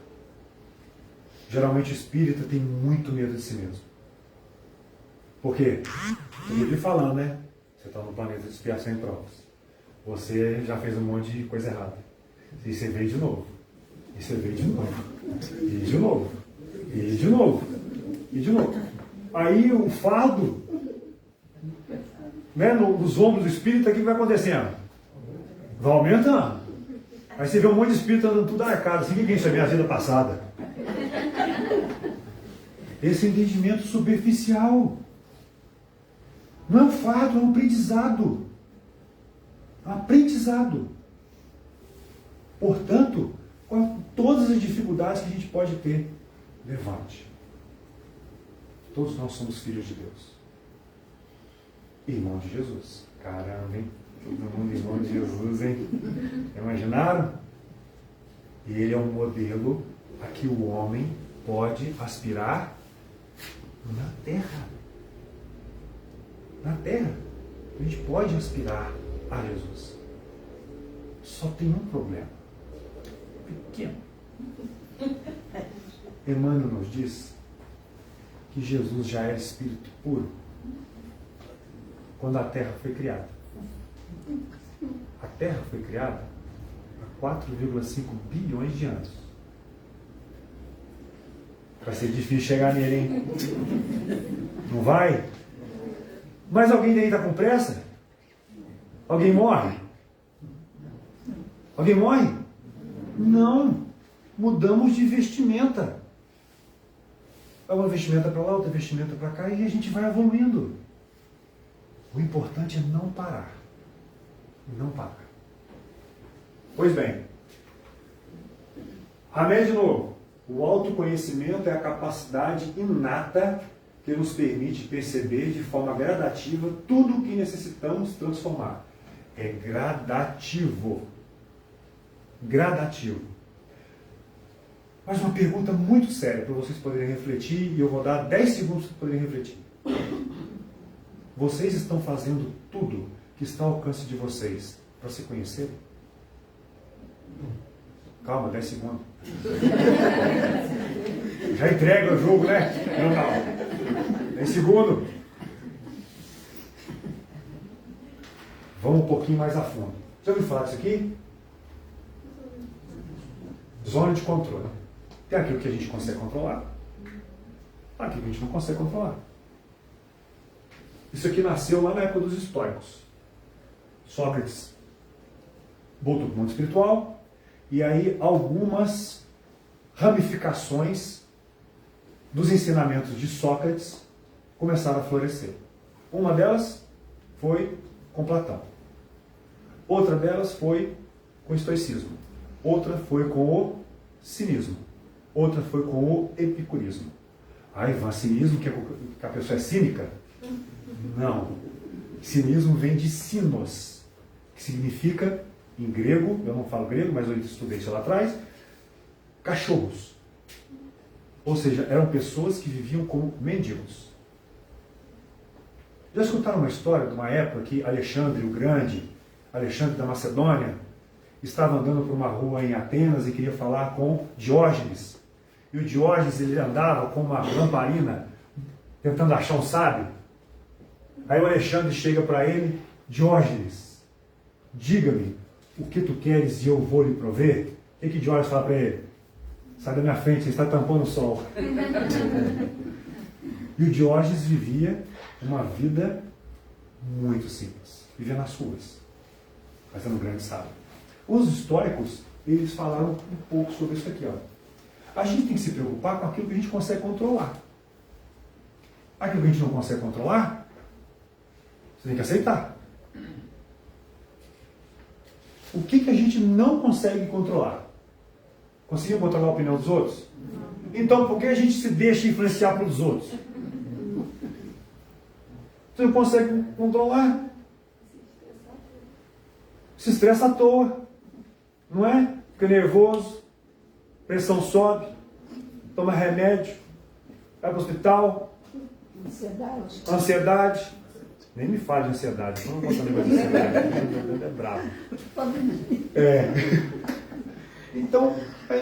Geralmente o espírita tem muito medo de si mesmo. Por quê? Eu vive falando, né? Você está no planeta de expiação e provas. Você já fez um monte de coisa errada. E você veio de novo. E você veio de novo. E de novo. E de novo. E de novo. Aí o fardo, né, nos ombros do espírito, o que vai acontecendo? Vai aumentando. Aí você vê um monte de espírito andando tudo arcado, assim, ninguém sabia a vida passada. Esse entendimento superficial. Não é um fardo, é um aprendizado. É um aprendizado. Portanto, com todas as dificuldades que a gente pode ter, levante. Todos nós somos filhos de Deus. Irmão de Jesus. Caramba, hein? Todo mundo irmão de Jesus, hein? Imaginaram? E ele é um modelo a que o homem pode aspirar na terra. Na terra. A gente pode aspirar a Jesus. Só tem um problema. Pequeno. Emmanuel nos diz que Jesus já era espírito puro quando a terra foi criada. A terra foi criada há 4,5 bilhões de anos. Vai ser difícil chegar nele, hein? Não vai? Mas alguém daí está com pressa? Alguém morre? Alguém morre? Não. Mudamos de vestimenta. Uma vestimenta para lá, outra vestimenta para cá, e a gente vai evoluindo. O importante é não parar. Não parar. Pois bem, amém de novo. O autoconhecimento é a capacidade inata que nos permite perceber de forma gradativa tudo o que necessitamos transformar. É gradativo. Gradativo. Mas uma pergunta muito séria para vocês poderem refletir, e eu vou dar 10 segundos para poderem refletir. Vocês estão fazendo tudo que está ao alcance de vocês para se conhecerem? Calma, 10 segundos. Já entrega o jogo, né? Não. 10 segundos. Vamos um pouquinho mais a fundo. Já ouviu falar disso aqui? Zona de controle. Tem aquilo que a gente consegue controlar. Tem aquilo que a gente não consegue controlar. Isso aqui nasceu lá na época dos estoicos. Sócrates voltou para o mundo espiritual, e aí algumas ramificações dos ensinamentos de Sócrates começaram a florescer. Uma delas foi com Platão. Outra delas foi com o estoicismo. Outra foi com o cinismo. Outra foi com o epicurismo. Ah, Ivan, cinismo que a pessoa é cínica? Não. Cinismo vem de sinos, que significa, em grego, eu não falo grego, mas eu estudei isso lá atrás, cachorros. Ou seja, eram pessoas que viviam como mendigos. Já escutaram uma história de uma época que Alexandre o Grande, Alexandre da Macedônia, estava andando por uma rua em Atenas e queria falar com Diógenes. E o Diógenes, ele andava com uma lamparina, tentando achar um sábio. Aí o Alexandre chega para ele: Diógenes, diga-me o que tu queres e eu vou lhe prover. O que Diógenes fala para ele? Sai da minha frente, você está tampando o sol. E o Diógenes vivia uma vida muito simples. Vivia nas ruas, mas era um grande sábio. Os estoicos, eles falaram um pouco sobre isso aqui. Ó. A gente tem que se preocupar com aquilo que a gente consegue controlar. Aquilo que a gente não consegue controlar, você tem que aceitar. O que a gente não consegue controlar? Conseguimos controlar a opinião dos outros? Então, por que a gente se deixa influenciar pelos outros? Você não consegue controlar. Se estressa à toa. Não é? Fica nervoso, pressão sobe, toma remédio, vai para o hospital. Ansiedade. Nem me fale de ansiedade, não vou botar negócio de ansiedade, é bravo. Então,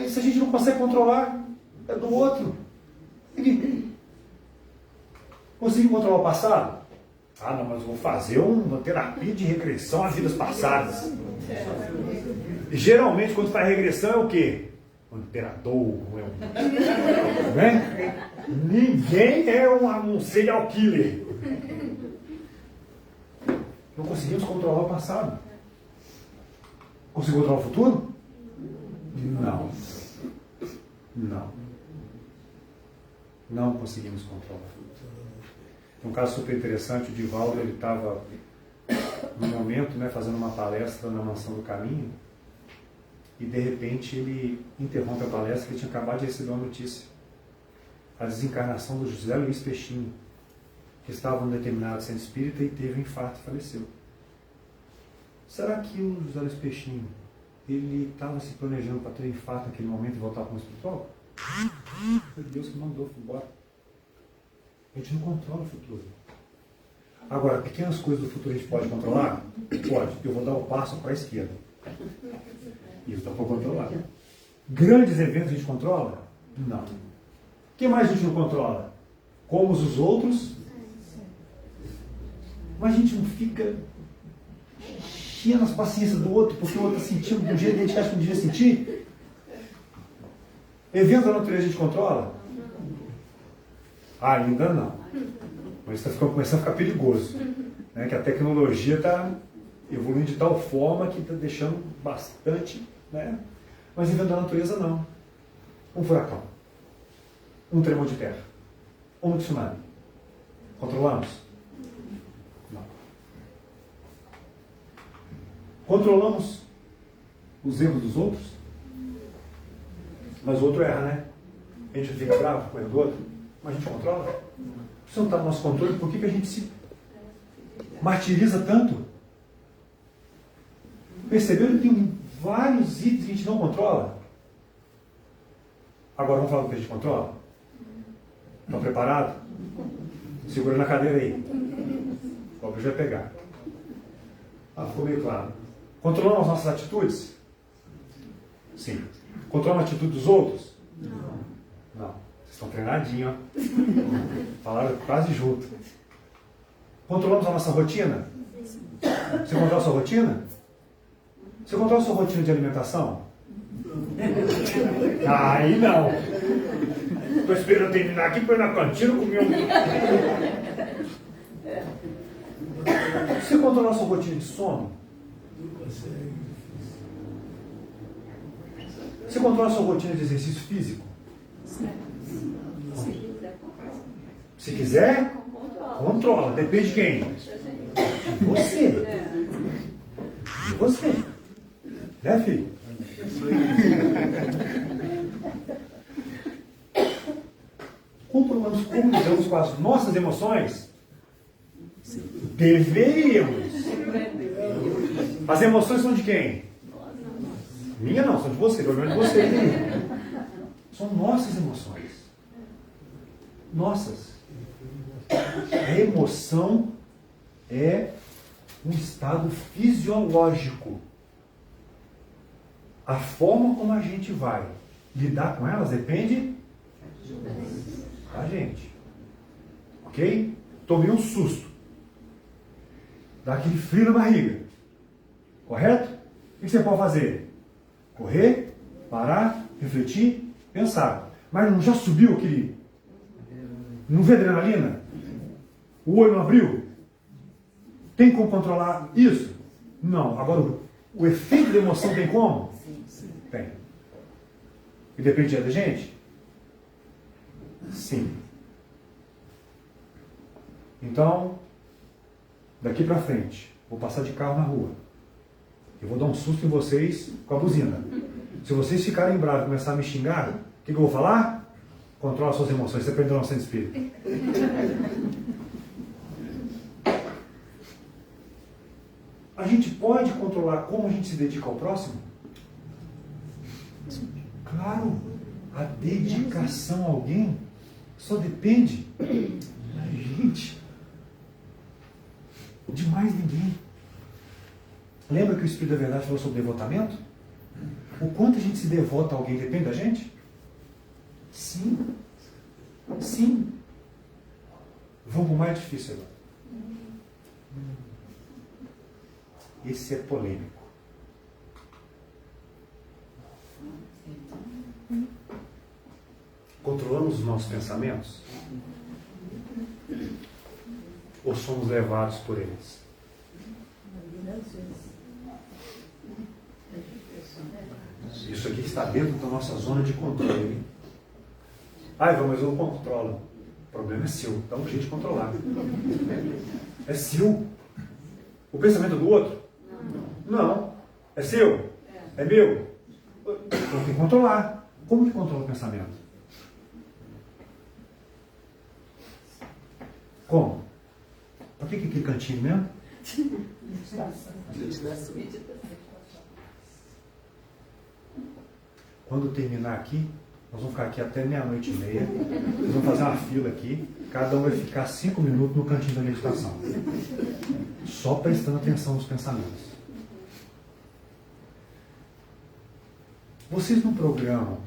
se a gente não consegue controlar, é do outro. Consegui controlar o passado? Ah, não, mas vou fazer uma terapia de regressão a vidas passadas. Geralmente, quando faz regressão, é o quê? Um imperador, né? Ninguém é um serial killer. Não conseguimos controlar o passado. Conseguimos controlar o futuro? Não. Não. Não conseguimos controlar. Um caso super interessante, o Divaldo, ele estava no momento, né, fazendo uma palestra na Mansão do Caminho, e de repente ele interrompe a palestra, ele tinha acabado de receber uma notícia: a desencarnação do José Luiz Peixinho, que estava em um determinado centro espírita e teve um infarto e faleceu. Será que o José Luiz Peixinho, ele estava se planejando para ter um infarto naquele momento e voltar para o espiritual? Foi Deus que mandou, foi embora. A gente não controla o futuro. Agora, pequenas coisas do futuro a gente pode controlar? Pode. Eu vou dar o passo para a esquerda. Isso dá para controlar. Grandes eventos a gente controla? Não. O que mais a gente não controla? Como os outros? Mas a gente não fica enchendo as paciências do outro porque o outro está sentindo de um jeito que a gente acha que não devia sentir? Eventos da natureza a gente controla? Ainda não. Mas está começando a ficar perigoso. Né? Que a tecnologia está evoluindo de tal forma que está deixando bastante. Né? Mas evento da natureza não. Um furacão. Um tremor de terra. Um tsunami. Controlamos? Não. Controlamos os erros dos outros? Mas o outro erra, né? A gente fica bravo com o erro do outro, mas a gente controla. Se não está no nosso controle, por que a gente se martiriza tanto? Percebeu que tem vários itens que a gente não controla? Agora vamos falar do que a gente controla? Estão preparados? Segura na cadeira aí. O bicho vai pegar. Ficou meio claro. Controlamos as nossas atitudes? Sim. Controlamos a atitude dos outros? Não. Vocês estão treinadinhos, ó. Falaram quase junto. Controlamos a nossa rotina? Você controla a sua rotina? Você controla a sua rotina de alimentação? Aí não. Estou esperando terminar aqui para ir na cantina comer um. Você controla a sua rotina de sono? Você controla a sua rotina de exercício físico? Se quiser, controla. Depende de quem? De você. De você. Né, filho? Controlamos como lidamos com as nossas emoções? Deveríamos. As emoções são de quem? Minha não, são de você, pelo menos de você. São nossas emoções. Nossas. A emoção é um estado fisiológico. A forma como a gente vai lidar com elas depende da gente. Ok? Tomei um susto. Dá aquele frio na barriga. Correto? O que você pode fazer? Correr, parar, refletir, pensar. Mas não já subiu aquele... Não vê adrenalina? O olho não abriu? Tem como controlar isso? Não. Agora, o efeito da emoção tem como? Tem. E depende da gente? Sim. Então, daqui pra frente, vou passar de carro na rua. Eu vou dar um susto em vocês com a buzina. Se vocês ficarem bravos e começarem a me xingar, o que eu vou falar? Controla suas emoções. Você aprendeu no centro espírita. A gente pode controlar como a gente se dedica ao próximo? Claro. A dedicação a alguém só depende da gente. De mais ninguém. Lembra que o Espírito da Verdade falou sobre devotamento? O quanto a gente se devota a alguém depende da gente? Sim. Sim. Vamos para o mais difícil agora. Esse é polêmico. Controlamos os nossos pensamentos? Ou somos levados por eles? Isso aqui está dentro da nossa zona de controle. Ivan, mas eu não controlo. O problema é seu. Dá um jeito de controlar. É seu. O pensamento do outro? Não. É seu? É meu? Então tem que controlar. Como que controla o pensamento? Como? Para que aquele cantinho mesmo? Quando terminar aqui, nós vamos ficar aqui até 00:30. Nós vamos fazer uma fila aqui. Cada um vai ficar 5 minutos no cantinho da meditação. Só prestando atenção nos pensamentos. Vocês não programam.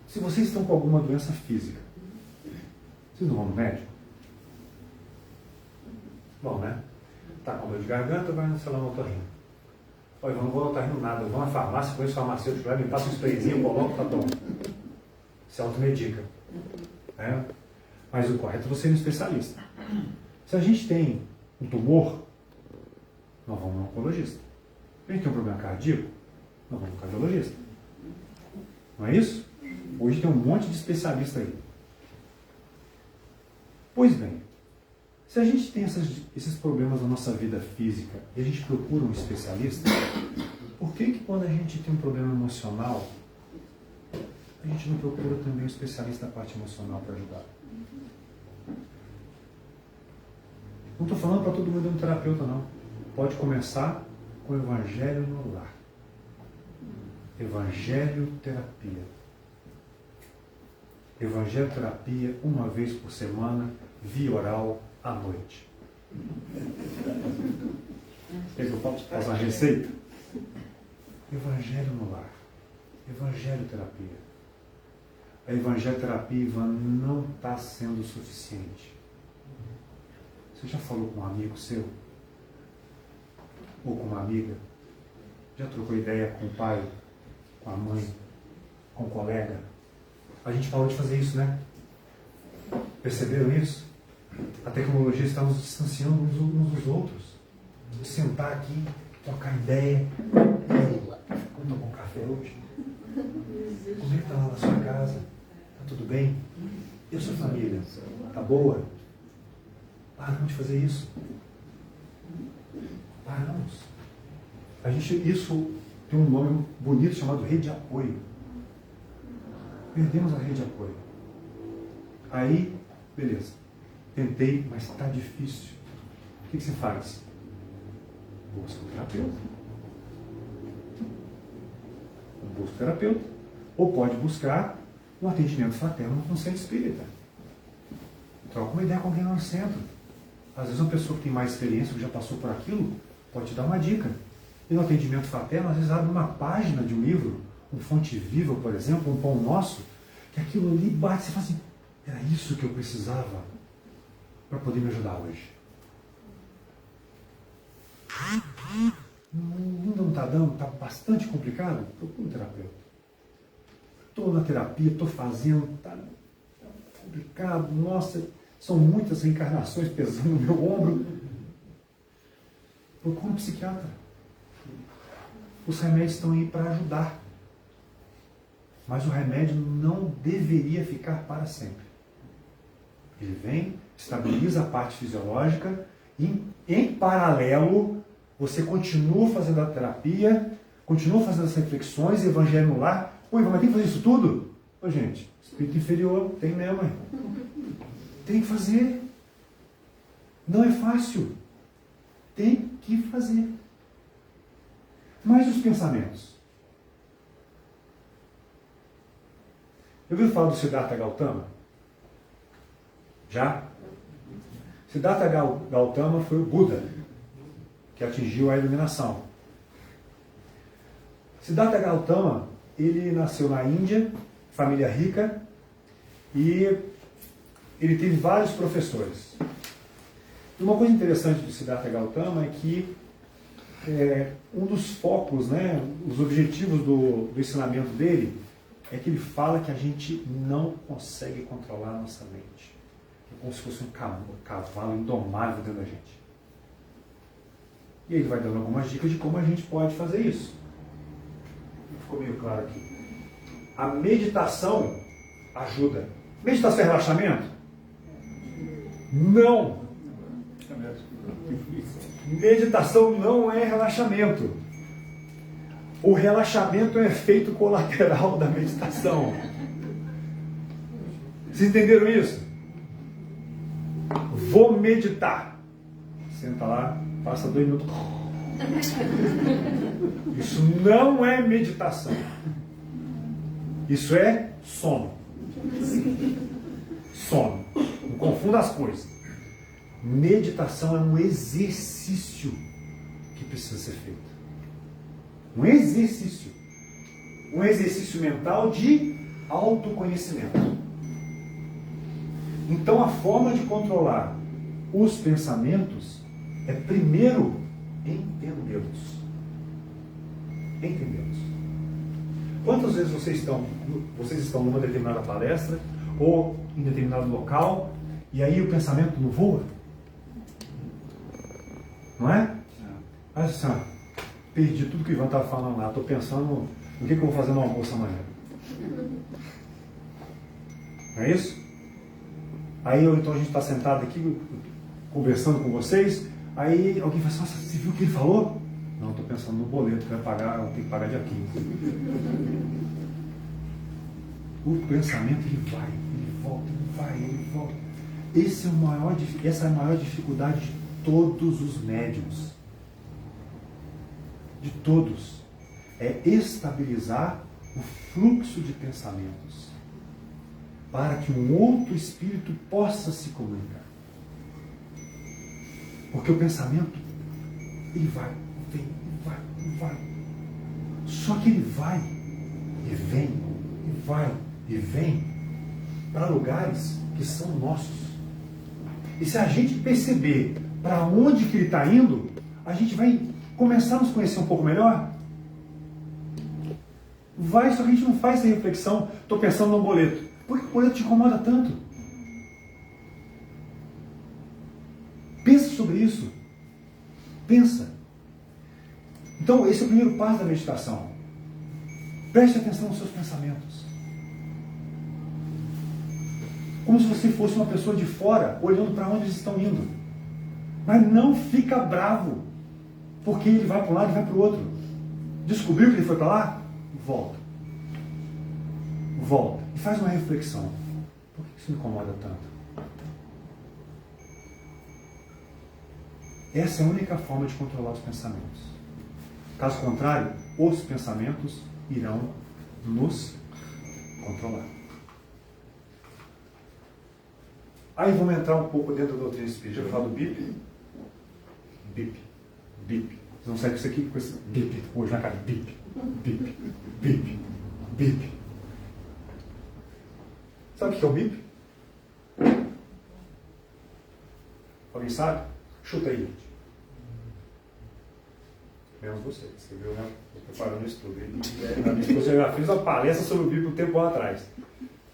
Se vocês estão com alguma doença física, vocês não vão no médico? Bom, né? Tá com dor de garganta, vai no salão otorrino. Olha, eu não vou otorrino nada. Eu vou na farmácia, conheço farmacêutico lá, me passa um sprayzinho, coloco, tá bom. Se automedica. Né? Mas o correto é você ir no especialista. Se a gente tem um tumor, nós vamos no oncologista. Se a gente tem um problema cardíaco, nós vamos no cardiologista. Não é isso? Hoje tem um monte de especialista aí. Pois bem, se a gente tem esses problemas na nossa vida física e a gente procura um especialista, por que quando a gente tem um problema emocional, a gente não procura também um especialista da parte emocional para ajudar? Não estou falando para todo mundo ir um terapeuta, não. Pode começar com o Evangelho no lar. Evangelho-terapia. Evangelho-terapia, uma vez por semana, via oral, à noite. Quer que eu faça uma receita? Evangelho no lar. Evangelho-terapia. A evangelho-terapia, Ivan, não está sendo suficiente. Você já falou com um amigo seu? Ou com uma amiga? Já trocou ideia com o pai, com a mãe, com o colega? A gente parou de fazer isso, né? Perceberam isso? A tecnologia está nos distanciando uns dos outros. De sentar aqui, trocar ideia. Como tomar um café hoje? Como é que está lá na sua casa? Está tudo bem? E a sua família? Está boa? Paramos de fazer isso. Paramos. Isso tem um nome bonito chamado rede de apoio. Perdemos a rede de apoio. Aí, beleza. Tentei, mas está difícil. O que você faz? Busca um terapeuta. Busca um terapeuta. Ou pode buscar um atendimento fraterno no conselho espírita. Troca uma ideia com alguém lá no centro. Às vezes uma pessoa que tem mais experiência, que já passou por aquilo, pode te dar uma dica. E no atendimento fraterno, às vezes abre uma página de um livro, um Fonte Viva, por exemplo, um Pão Nosso, que aquilo ali bate e você fala assim, era isso que eu precisava para poder me ajudar hoje. Ainda não está dando, está bastante complicado? Procura um terapeuta. Estou na terapia, estou fazendo, está complicado, nossa, são muitas reencarnações pesando no meu ombro. Procura um psiquiatra. Os remédios estão aí para ajudar. Mas o remédio não deveria ficar para sempre. Ele vem, estabiliza a parte fisiológica e, em paralelo, você continua fazendo a terapia, continua fazendo as reflexões, evangelho no lar. Pô, Ivan, mas tem que fazer isso tudo? Ô, gente, espírito inferior, tem mesmo, hein? Tem que fazer. Não é fácil. Tem que fazer. Mas os pensamentos? Eu ouvi falar do Siddhartha Gautama? Já? Siddhartha Gautama foi o Buda que atingiu a iluminação. Siddhartha Gautama, ele nasceu na Índia, família rica, e ele teve vários professores. E uma coisa interessante do Siddhartha Gautama é que um dos focos, né, os objetivos do ensinamento dele é que ele fala que a gente não consegue controlar a nossa mente. É como se fosse um cavalo indomável dentro da gente. E ele vai dando algumas dicas de como a gente pode fazer isso. Ficou meio claro aqui. A meditação ajuda. Meditação é relaxamento? Não! Meditação não é relaxamento. O relaxamento é um efeito colateral da meditação. Vocês entenderam isso? Vou meditar. Senta lá, passa 2 minutos. Isso não é meditação. Isso é sono. Sono. Não confunda as coisas. Meditação é um exercício que precisa ser feito. Um exercício. Um exercício mental de autoconhecimento. Então a forma de controlar os pensamentos é primeiro entendê-los. Entendê-los. Quantas vezes vocês estão numa determinada palestra ou em determinado local e aí o pensamento não voa? Não é? Olha só, perdi tudo que o Ivan estava falando lá, estou pensando no que eu vou fazer no almoço amanhã. Não é isso? Aí então a gente está sentado aqui conversando com vocês, aí alguém fala assim, nossa, você viu o que ele falou? Não, estou pensando no boleto que vai pagar, eu tenho que pagar dia 15. O pensamento ele vai, ele volta, ele vai, ele volta. Essa é a maior dificuldade de todos os médiuns. De todos. é estabilizar o fluxo de pensamentos para que um outro espírito possa se comunicar. Porque o pensamento, ele vai, vem, vai, vai. Só que ele vai e vem, e vai e vem para lugares que são nossos. E se a gente perceber para onde que ele está indo, a gente vai começar a nos conhecer um pouco melhor. Vai, só que a gente não faz essa reflexão. Estou pensando num boleto. Por que o boleto te incomoda tanto? Pensa sobre isso. Pensa. Então, esse é o primeiro passo da meditação. Preste atenção nos seus pensamentos. Como se você fosse uma pessoa de fora, olhando para onde eles estão indo. Mas não fica bravo, porque ele vai para um lado e vai para o outro. Descobriu que ele foi para lá? Volta. Volta. E faz uma reflexão. Por que isso me incomoda tanto? Essa é a única forma de controlar os pensamentos. Caso contrário, os pensamentos irão nos controlar. Aí vamos entrar um pouco dentro da doutrina espírita. Já vou falar do BIP? BIP. BIP. Vocês vão sair com isso aqui, com esse BIP hoje na cara. BIP. BIP. BIP. BIP. Sabe o que é o BIP? Alguém sabe? Chuta aí, gente. Menos você, você viu, né? Estou preparando isso tudo. A minha esposa já fez uma palestra sobre o BIP um tempo atrás.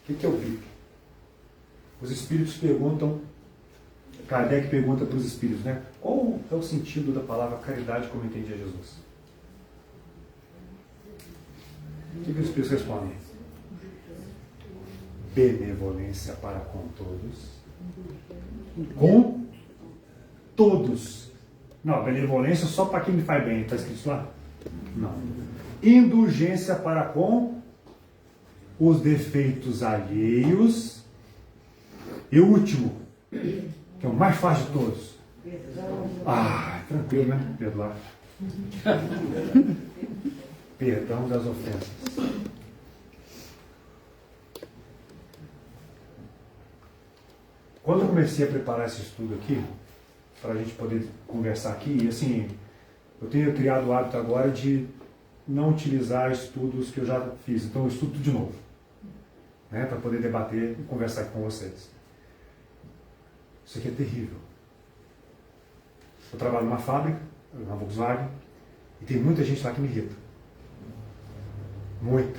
O que é o BIP? Os espíritos perguntam, Kardec pergunta para os espíritos, né? Qual é o sentido da palavra caridade como entendia Jesus? O que os espíritos respondem? Benevolência para com todos. Com todos. Não, benevolência só para quem me faz bem. Está escrito isso lá? Não. Indulgência para com os defeitos alheios. E o último, que é o mais fácil de todos. Ah, tranquilo, né? Perdoar. Perdão das ofensas. Quando eu comecei a preparar esse estudo aqui, para a gente poder conversar aqui, e assim, eu tenho criado o hábito agora de não utilizar estudos que eu já fiz, então eu estudo tudo de novo, né, para poder debater e conversar aqui com vocês. Isso aqui é terrível. Eu trabalho numa fábrica, na Volkswagen, e tem muita gente lá que me irrita. Muita.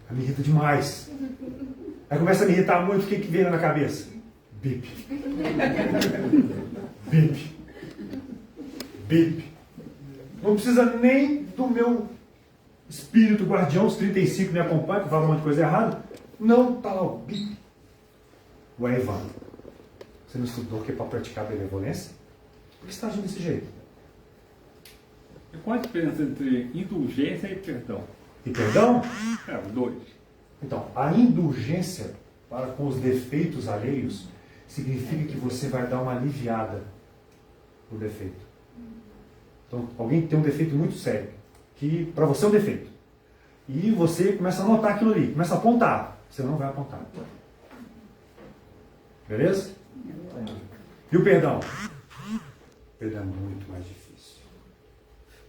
Ela me irrita demais. Aí começa a me irritar muito, o que vem na cabeça? BIP. BIP. BIP. Não precisa nem do meu espírito guardião, os 35 me acompanham, que fala um monte de coisa errada. Não, está lá o BIP. Ué, Evandro, você não estudou o que é para praticar a benevolência? Por que você está agindo desse jeito? E qual a diferença entre indulgência e perdão? E perdão? É, os dois. Então, a indulgência para com os defeitos alheios significa que você vai dar uma aliviada no defeito. Então, alguém tem um defeito muito sério, que para você é um defeito. E você começa a notar aquilo ali, começa a apontar. Você não vai apontar. Beleza? E o perdão? O perdão é muito mais difícil.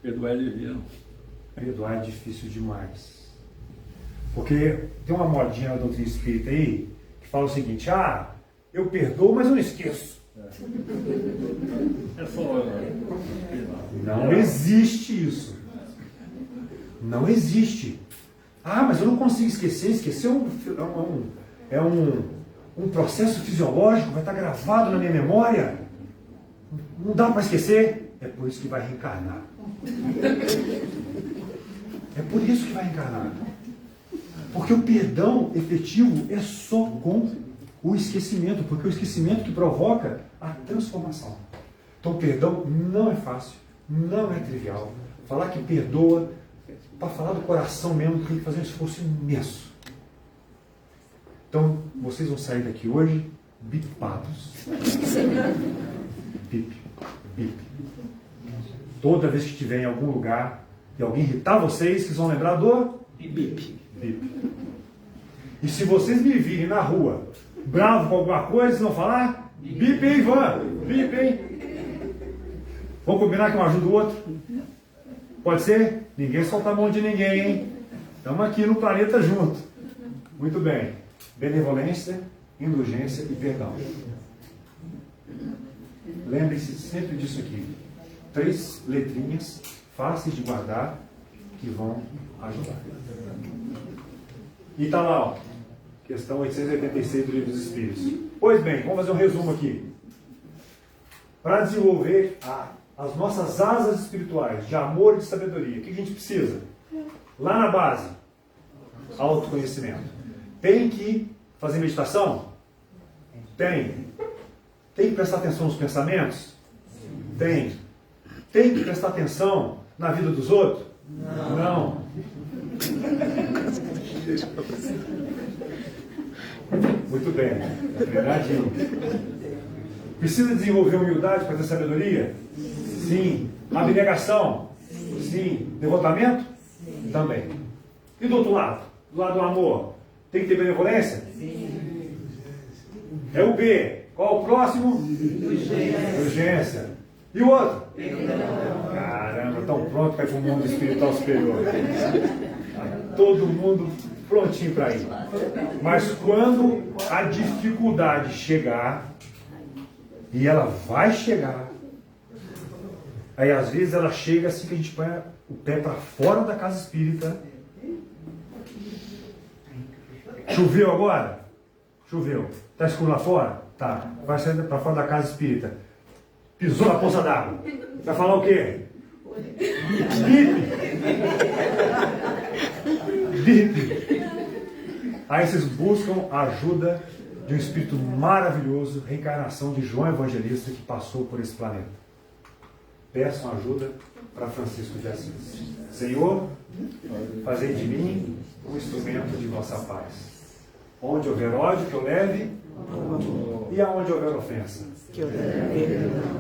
Perdoar é divino. Perdoar é difícil demais. Porque tem uma modinha na doutrina espírita aí que fala o seguinte: ah, eu perdoo, mas eu não esqueço. É só. Não existe isso. Não existe. Ah, mas eu não consigo esquecer. Esquecer é um processo fisiológico, vai estar gravado na minha memória. Não dá para esquecer. É por isso que vai reencarnar. É por isso que vai reencarnar. Porque o perdão efetivo é só com o esquecimento, porque é o esquecimento que provoca a transformação. Então o perdão não é fácil, não é trivial. Falar que perdoa, para falar do coração mesmo, tem que fazer um esforço imenso. Então vocês vão sair daqui hoje bipados. Bip, bip. Toda vez que estiver em algum lugar e alguém irritar vocês, vocês vão lembrar do Bip. bip. E se vocês me virem na rua, bravo com alguma coisa, vocês vão falar: bip, hein, Ivan? Bip, hein? Vamos combinar que um ajuda o outro? Pode ser? Ninguém solta a mão de ninguém, hein? Estamos aqui no planeta junto. Muito bem. Benevolência, indulgência e perdão. Lembre-se sempre disso aqui. 3 letrinhas fáceis de guardar que vão ajudar. E está lá, ó, questão 886 do Livro dos Espíritos. Pois bem, vamos fazer um resumo aqui. Para desenvolver as nossas asas espirituais de amor e de sabedoria, o que a gente precisa? Lá na base, autoconhecimento. Tem que fazer meditação? Tem. Tem que prestar atenção nos pensamentos? Tem. Tem que prestar atenção na vida dos outros? Não. Muito bem. Treinadinho. Precisa desenvolver humildade para ter sabedoria? Sim. Abnegação? Sim. Devotamento? Também. E do outro lado? Do lado do amor? Tem que ter benevolência? Sim. É o B. Qual o próximo? Indulgência. E o outro? Caramba, estão prontos para ir para o mundo espiritual superior. Tá todo mundo prontinho para ir. Mas quando a dificuldade chegar, e ela vai chegar, aí às vezes ela chega assim que a gente põe o pé para fora da casa espírita. Choveu agora? Choveu. Está escuro lá fora? Tá. Vai sair para fora da casa espírita. Pisou na poça d'água. Vai falar o quê? Bip. Bip. Aí vocês buscam a ajuda de um espírito maravilhoso, reencarnação de João Evangelista que passou por esse planeta. Peçam ajuda para Francisco de Assis. Senhor, fazei de mim um instrumento de vossa paz. Onde houver ódio, que eu leve, e aonde houver ofensa,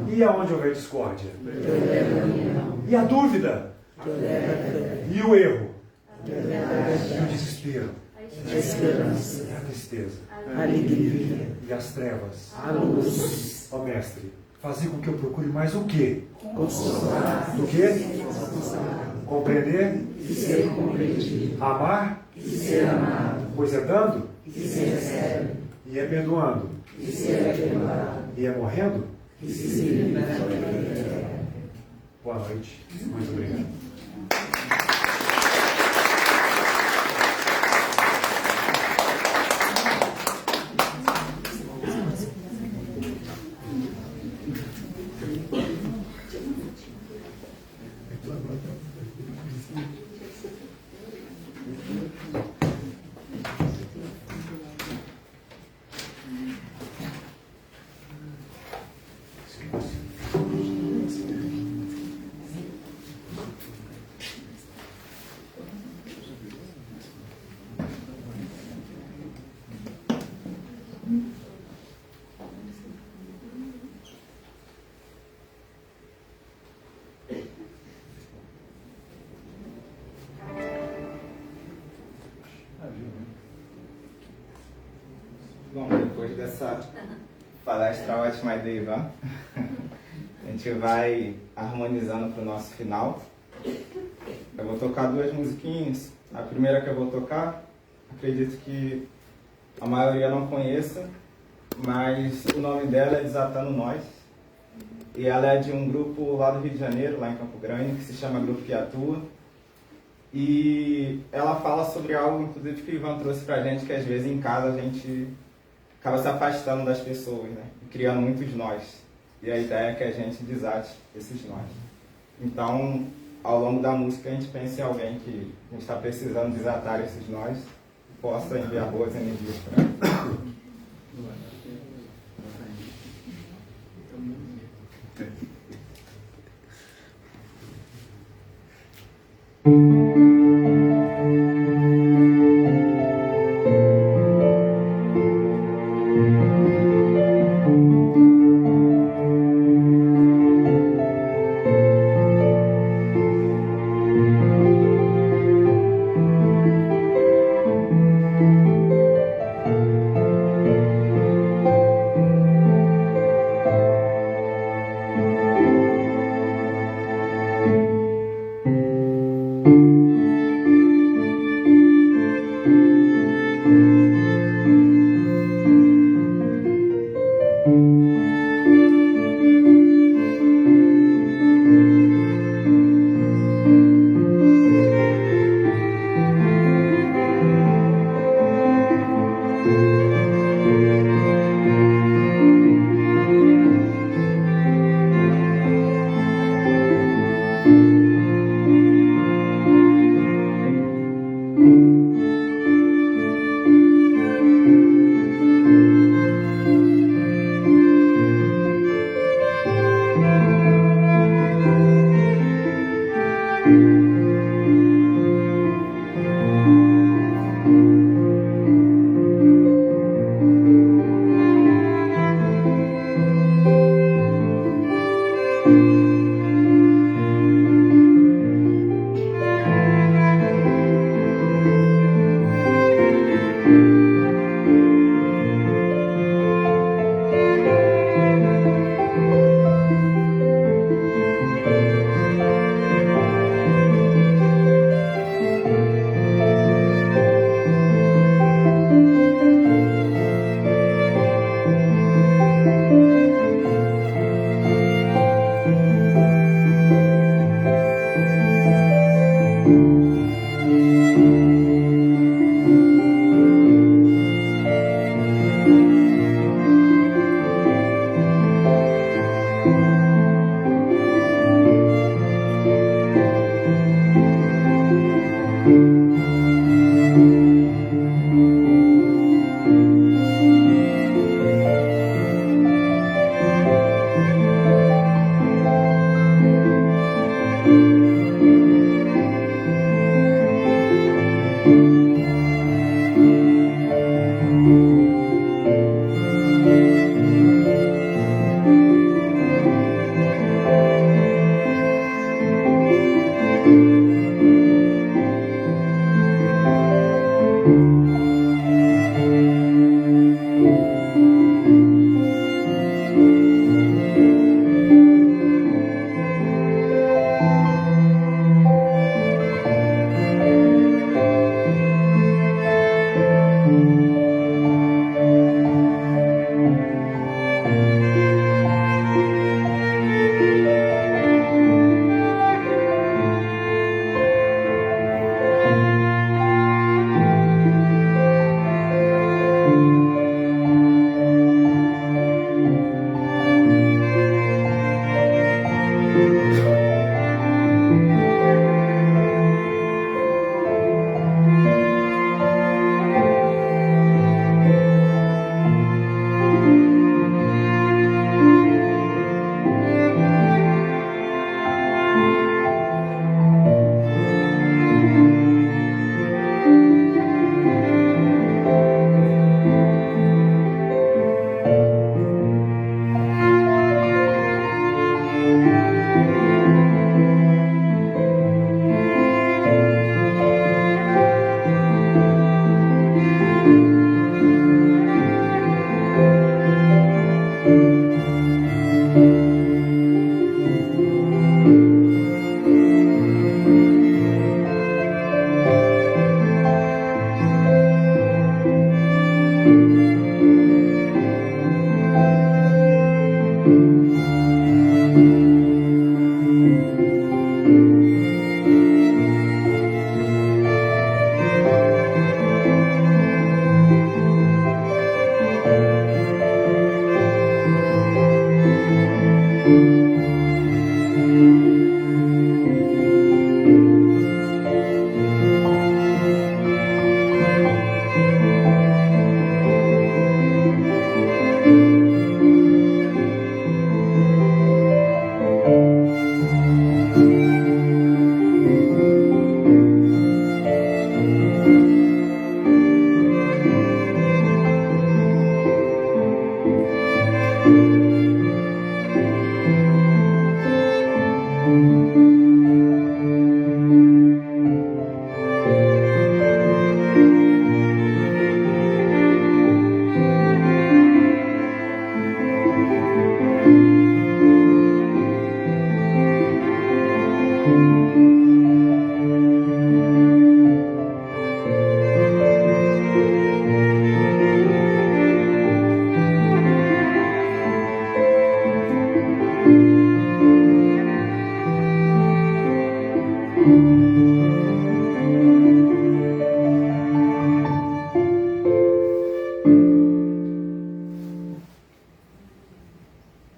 e aonde houver discórdia, e a dúvida, e o erro, e o desespero, A esperança, e a tristeza, a alegria, e as trevas, a luz, ó Mestre, fazer com que eu procure mais o quê? consolar, Do quê? Compreender, e ser compreendido, amar, e ser amado, pois é dando, e se recebe, e é perdoando, e se é perdoado, e é morrendo. e se livra. Boa noite, muito obrigado. Bom, depois dessa palestra ótima aí do Ivan, a gente vai harmonizando para o nosso final. Eu vou tocar 2 musiquinhas. A primeira que eu vou tocar, acredito que a maioria não conheça, mas o nome dela é Desatando Nós. E ela é de um grupo lá do Rio de Janeiro, lá em Campo Grande, que se chama Grupo que Atua. E ela fala sobre algo, inclusive, que o Ivan trouxe pra gente, que às vezes em casa a gente acaba se afastando das pessoas, né? E criando muitos nós. E a ideia é que a gente desate esses nós. Então, ao longo da música, a gente pensa em alguém que a gente está precisando desatar esses nós e possa enviar boas energias para ela.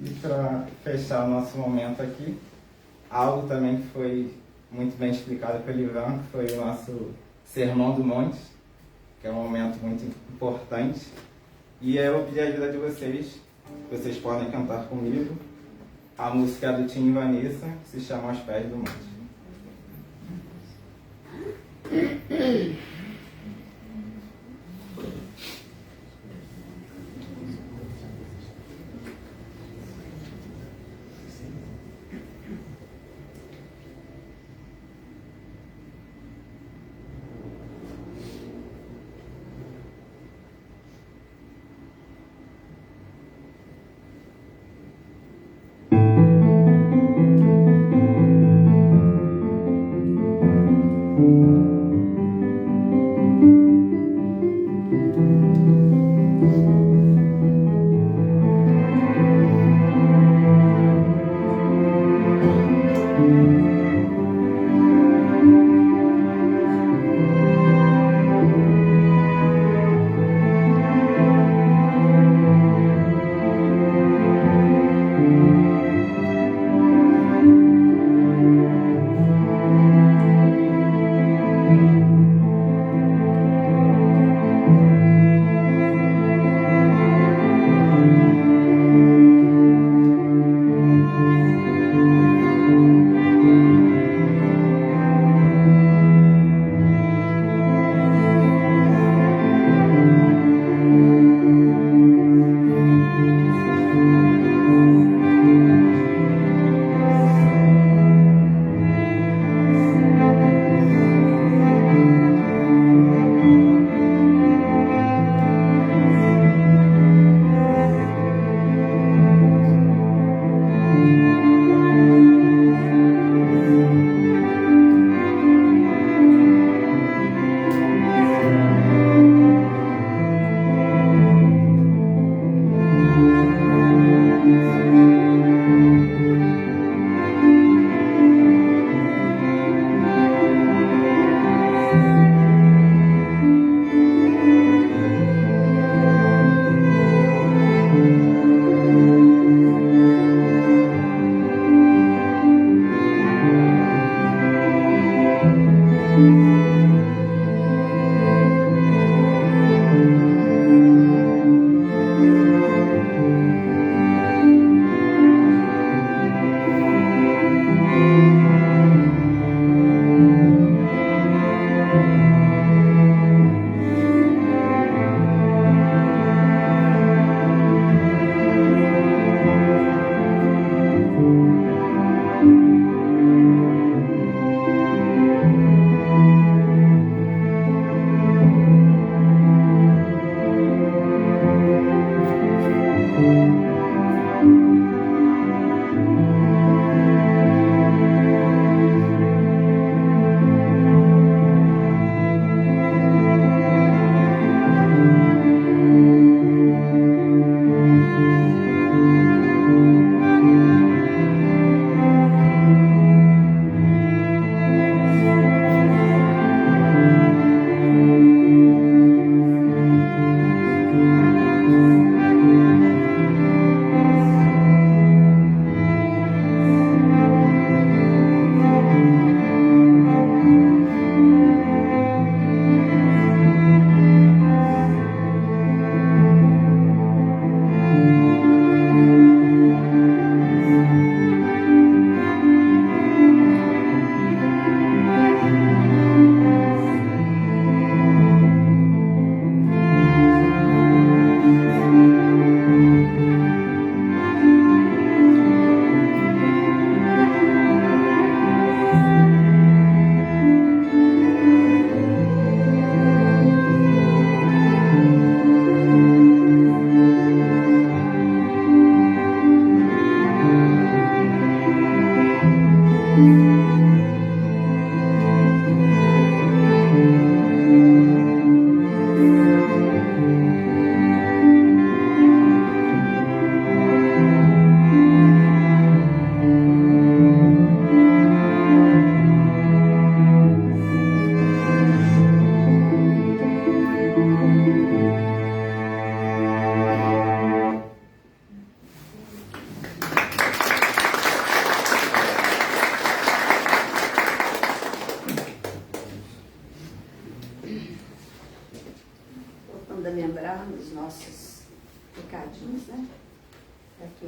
E para fechar o nosso momento aqui, algo também que foi muito bem explicado pelo Ivan, que foi o nosso Sermão do Monte, que é um momento muito importante. E eu vou pedir a ajuda de vocês, vocês podem cantar comigo a música do Tim e Vanessa, que se chama Aos Pés do Monte.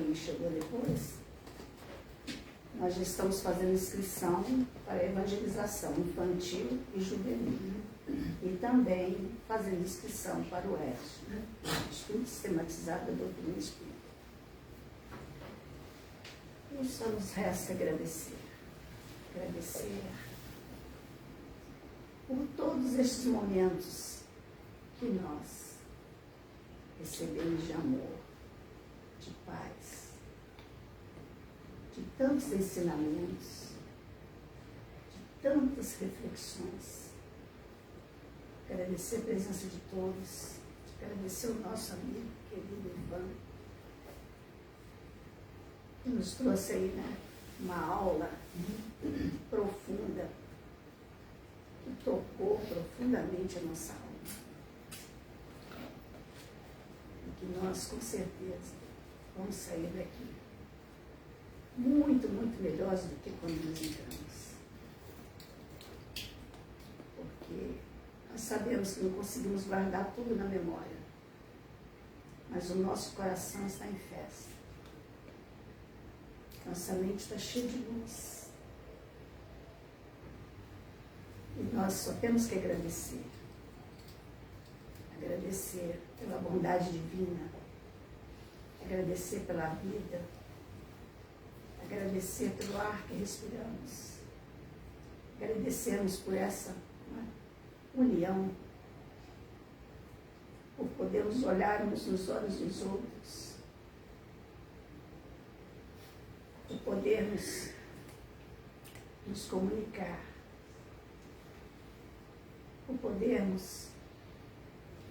quem chegou depois, nós já estamos fazendo inscrição para evangelização infantil e juvenil. E também fazendo inscrição para o ESG, né? Estudo Sistematizado da Doutrina Espírita. E só nos resta agradecer. Agradecer por todos estes momentos que nós recebemos de amor, de paz, de tantos ensinamentos, de tantas reflexões. Agradecer a presença de todos, agradecer o nosso amigo, querido Ivan, que nos trouxe aí, né, uma aula profunda, que tocou profundamente a nossa alma. E que nós, com certeza, vamos sair daqui muito, muito melhores do que quando nos entramos. Porque nós sabemos que não conseguimos guardar tudo na memória, mas o nosso coração está em festa. Nossa mente está cheia de luz. E nós só temos que agradecer. Agradecer pela bondade divina, agradecer pela vida, agradecer pelo ar que respiramos, agradecermos por essa união, por podermos olharmos nos olhos dos outros, por podermos nos comunicar, por podermos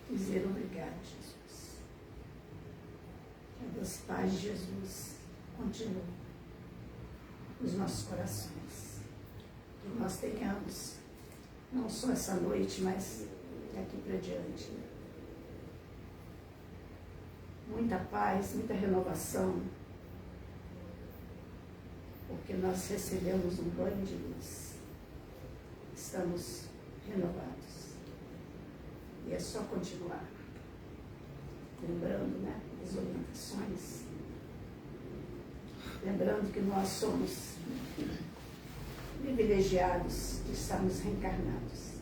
dizer obrigado, Jesus. Que a doce paz de Jesus continue nos nossos corações. Que nós tenhamos não só essa noite, mas daqui para diante. Muita paz, muita renovação, porque nós recebemos um banho de luz. Estamos renovados. E é só continuar. Lembrando, né, as orientações. Lembrando que nós somos privilegiados de estarmos reencarnados.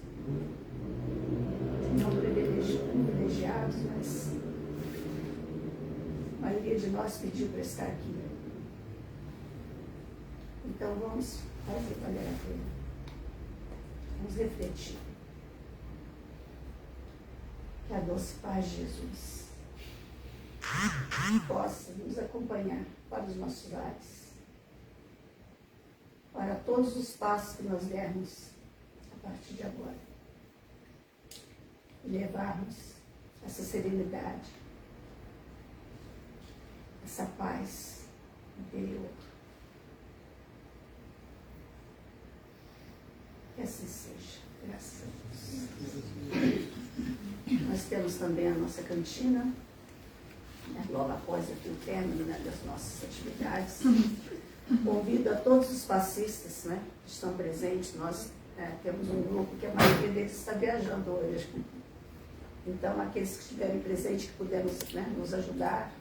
Não privilegiados, mas a maioria de nós pediu para estar aqui. Então vamos fazer valer a pena. Vamos refletir. Que a doce paz de Jesus possa nos acompanhar para os nossos lares, para todos os passos que nós dermos a partir de agora, e levarmos essa serenidade, essa paz interior. Que assim seja, graças a Deus. Nós temos também a nossa cantina, né, logo após aqui o término, né, das nossas atividades. Convido a todos os passistas, né, que estão presentes. Nós temos um grupo que a maioria deles está viajando hoje. Então, aqueles que estiverem presentes, que puderem, né, nos ajudar,